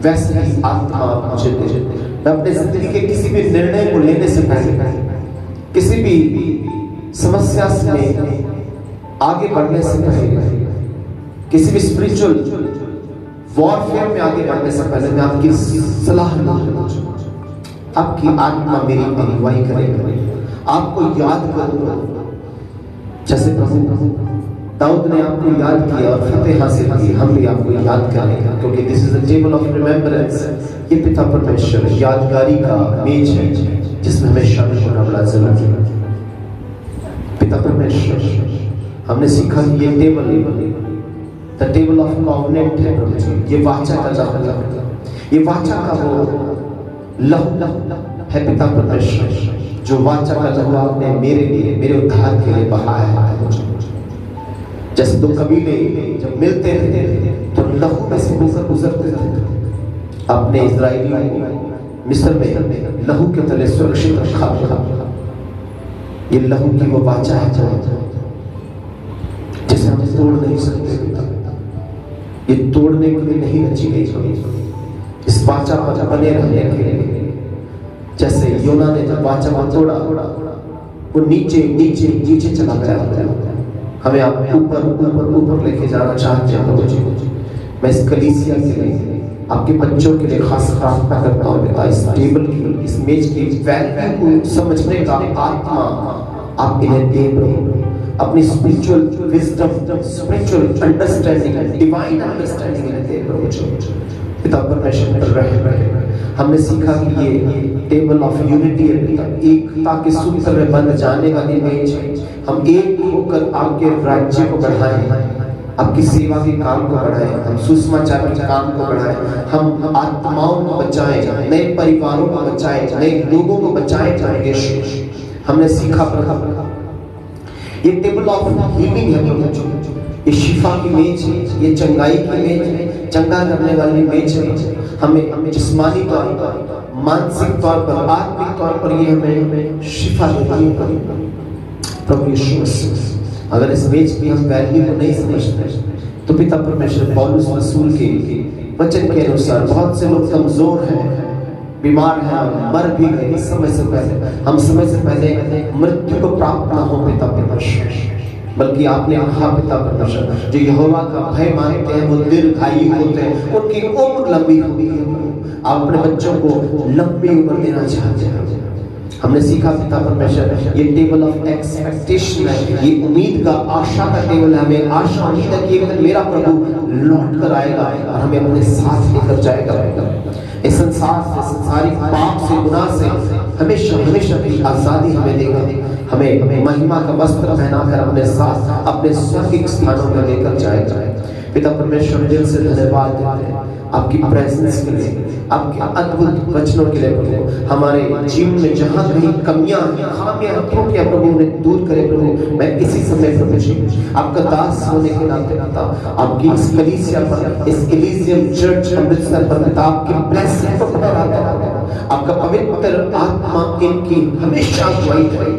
S1: वैसे ही आत्मा मुझे दे। मैं अपने जिंदगी के किसी भी निर्णय को लेने से पहले, किसी भी समस्या से आगे बढ़ने से पहले, किसी भी स्पिरिचुअल वॉरफेयर में आगे बढ़ने से पहले मैं आपकी सलाह लूंगा। आपकी आत्मा मेरी अगुवाई करेगी, आपको याद करूंगा। जैसे प्रभु दाऊद ने आपको याद किया और फतेह हासिल की, हम भी आपको याद करेंगे, क्योंकि this is the table of remembrance. ये पिता परमेश्वर यादगारी का मेज है जिसमें हमें शामिल होना बड़ा जरूरी है। पिता परमेश्वर, हमने सीखा कि ये द टेबल ऑफ कॉवेनेंट है प्रभु जी। ये वाचा का लहू, ये वाचा का वो लहू है पिता परमेश्वर, जो वाचा का लहू आपने मेरे लिए, मेरे उद्धार के लिए बहाया है। जैसे दो कबीले जब मिलते थे तो लहू में से होकर गुजरते थे। अपने इजराइलियों को मिस्र में लहू के तले सुरक्षित रखा था। ये लहू की वो वाचा है जिसे हम तोड़ नहीं सकते। ये तोड़ने के लिए नहीं रची गई, इस वाचा पर बने रहने के लिए। जैसे योना ने जब वाचा को तोड़ा, वो नीचे नीचे नीचे चला गया। हमें आप ऊपर ऊपर ऊपर लेके जाना चाहते हैं प्रभु जी। मैं इस कलीसिया के लिए आपके बच्चों के लिए खास प्रार्थना करता हूँ पिता, इस टेबल की, इस मेज की वैल्यू को समझने का आत्मा आप इन्हें दे प्रभु। अपनी spiritual wisdom, spiritual understanding, divine understanding इन्हें दे प्रभु। पिता परमेश्वर पर रहे। हमने सीखा कि ये टेबल ऑफ यूनिटी है पिता, एकता के सूत्र में बंध जाने का इमेज है। हम एक होकर आपके राज्य को बढ़ाएं, आपकी सेवा के काम को बढ़ाएं, हम सुसमाचार के काम को बढ़ाएं, हम आत्माओं को बचाएं, नए परिवारों को बचाएं, नए लोगों को बचाएं। हमने सीखा ये टेबल ऑफ हीलिंग है, ये शिफा की मेज है, ये चंगाई की मेज है, चंगा करने वाली मेज है। हमें जिस्मानी तौर पर, मानसिक तौर पर, आत्मिक तौर पर ये हमें शिफा देती है प्रभु यीशु मसीह। अगर इस मेज की हम वैल्यू को नहीं समझते तो पिता परमेश्वर पौलुस रसूल के वचन के अनुसार बहुत से लोग कमजोर हैं, बीमार हैं और मर भी गए समय से पहले। हम समय से पहले मृत्यु को प्राप्त ना हो पिता परमेश्वर, बल्कि आपने कहा पिता परमेश्वर जो यहोवा का भय मानते हैं वो दीर्घायु होते हैं, उनकी उम्र लंबी होती है। आप अपने बच्चों को लंबी उम्र देना चाहते हैं। हमने सीखा पिता परमेश्वर ये टेबल ऑफ एक्सपेक्टेशन है, ये उम्मीद का, आशा का टेबल है। हमें आशा उम्मीद है कि एक दिन मेरा प्रभु लौट कर आएगा और हमें अपने साथ लेकर जाएगा। इस संसार से, संसारिक पाप से, गुनाह से हमेशा हमेशा की आजादी हमें देगा। हमें महिमा का वस्त्र पहनाकर अपने साथ अपने स्वर्गीय स्थानों में लेकर जाएगा। पिता परमेश्वर दिल से धन्यवाद देते हैं आपकी प्रेजेंस के लिए, आपके अद्भुत वचनों के लिए प्रभु। हमारे जीवन में जहाँ कहीं कमियां, खामियां, त्रुटियां प्रभु उन्हें दूर करे प्रभु। मैं इसी समय प्रभु जी आपका दास होने के नाते पिता आपकी इस कलीसिया पर, इस एलिजियम चर्च अमृतसर पर पिता आपकी ब्लेसिंग को फैलाता हूं। आपका पवित्र आत्मा इनकी हमेशा अगुवाई करे,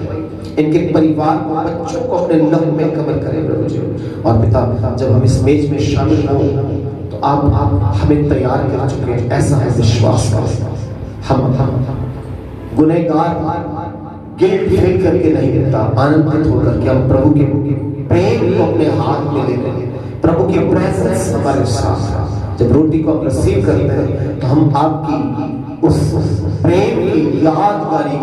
S1: इनके परिवार को, बच्चों को अपने लहू में कवर करे प्रभु जी। और पिता जब हम इस मेज में शामिल हो तो आप हमें तैयार कर चुके हैं, ऐसा है विश्वास करें। हम गुनहगार गिल्ट फील करके नहीं देता, आनंदित होकर के हम प्रभु के प्रेम को अपने हाथ में ले रहे हैं। प्रभु की प्रेजेंस हमारे साथ, जब रोटी को हम रिसीव करते हैं तो हम आपकी उस प्रेम की यादगारी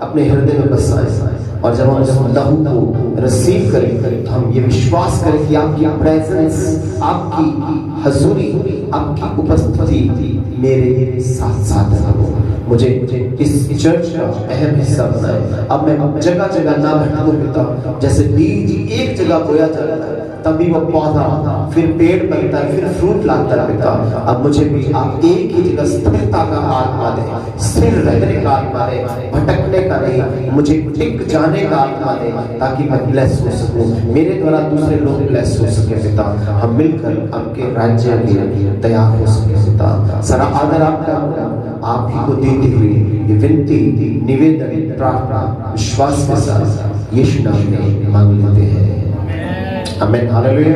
S1: अपने हृदय में बसाएं। और जब हम उस लहू को रिसीव करें तो हम ये विश्वास करें कि आपकी प्रेजेंस, आपकी हजूरी, आपकी उपस्थिति मेरे साथ साथ है। मुझे इस चर्च का अहम हिस्सा बनाए। अब मैं जगह जगह ना भटकूं पिता, जैसे बीज एक जगह बोया जाता है तभी वो पौधा फिर पेड़ बनता है, फिर फ्रूट लाता है पिता। अब मुझे भी आप एक ही जगह स्थिरता का आत्मा दें, स्थिर रहने का आत्मा दें, भटकने का नहीं, मुझे टिक जाने का आत्मा दें ताकि मैं ब्लेस हो सकूं, मेरे द्वारा दूसरे लोग ब्लेस हो सके पिता। हम मिलकर आपके राज्य के लिए तैयार हो सके पिता। सारा आदर आपका आप ही को देते हुए ये विनती, निवेदन, प्रार्थना विश्वास के साथ यीशु नाम में मांग लेते हैं। आमीन। हालेलुया।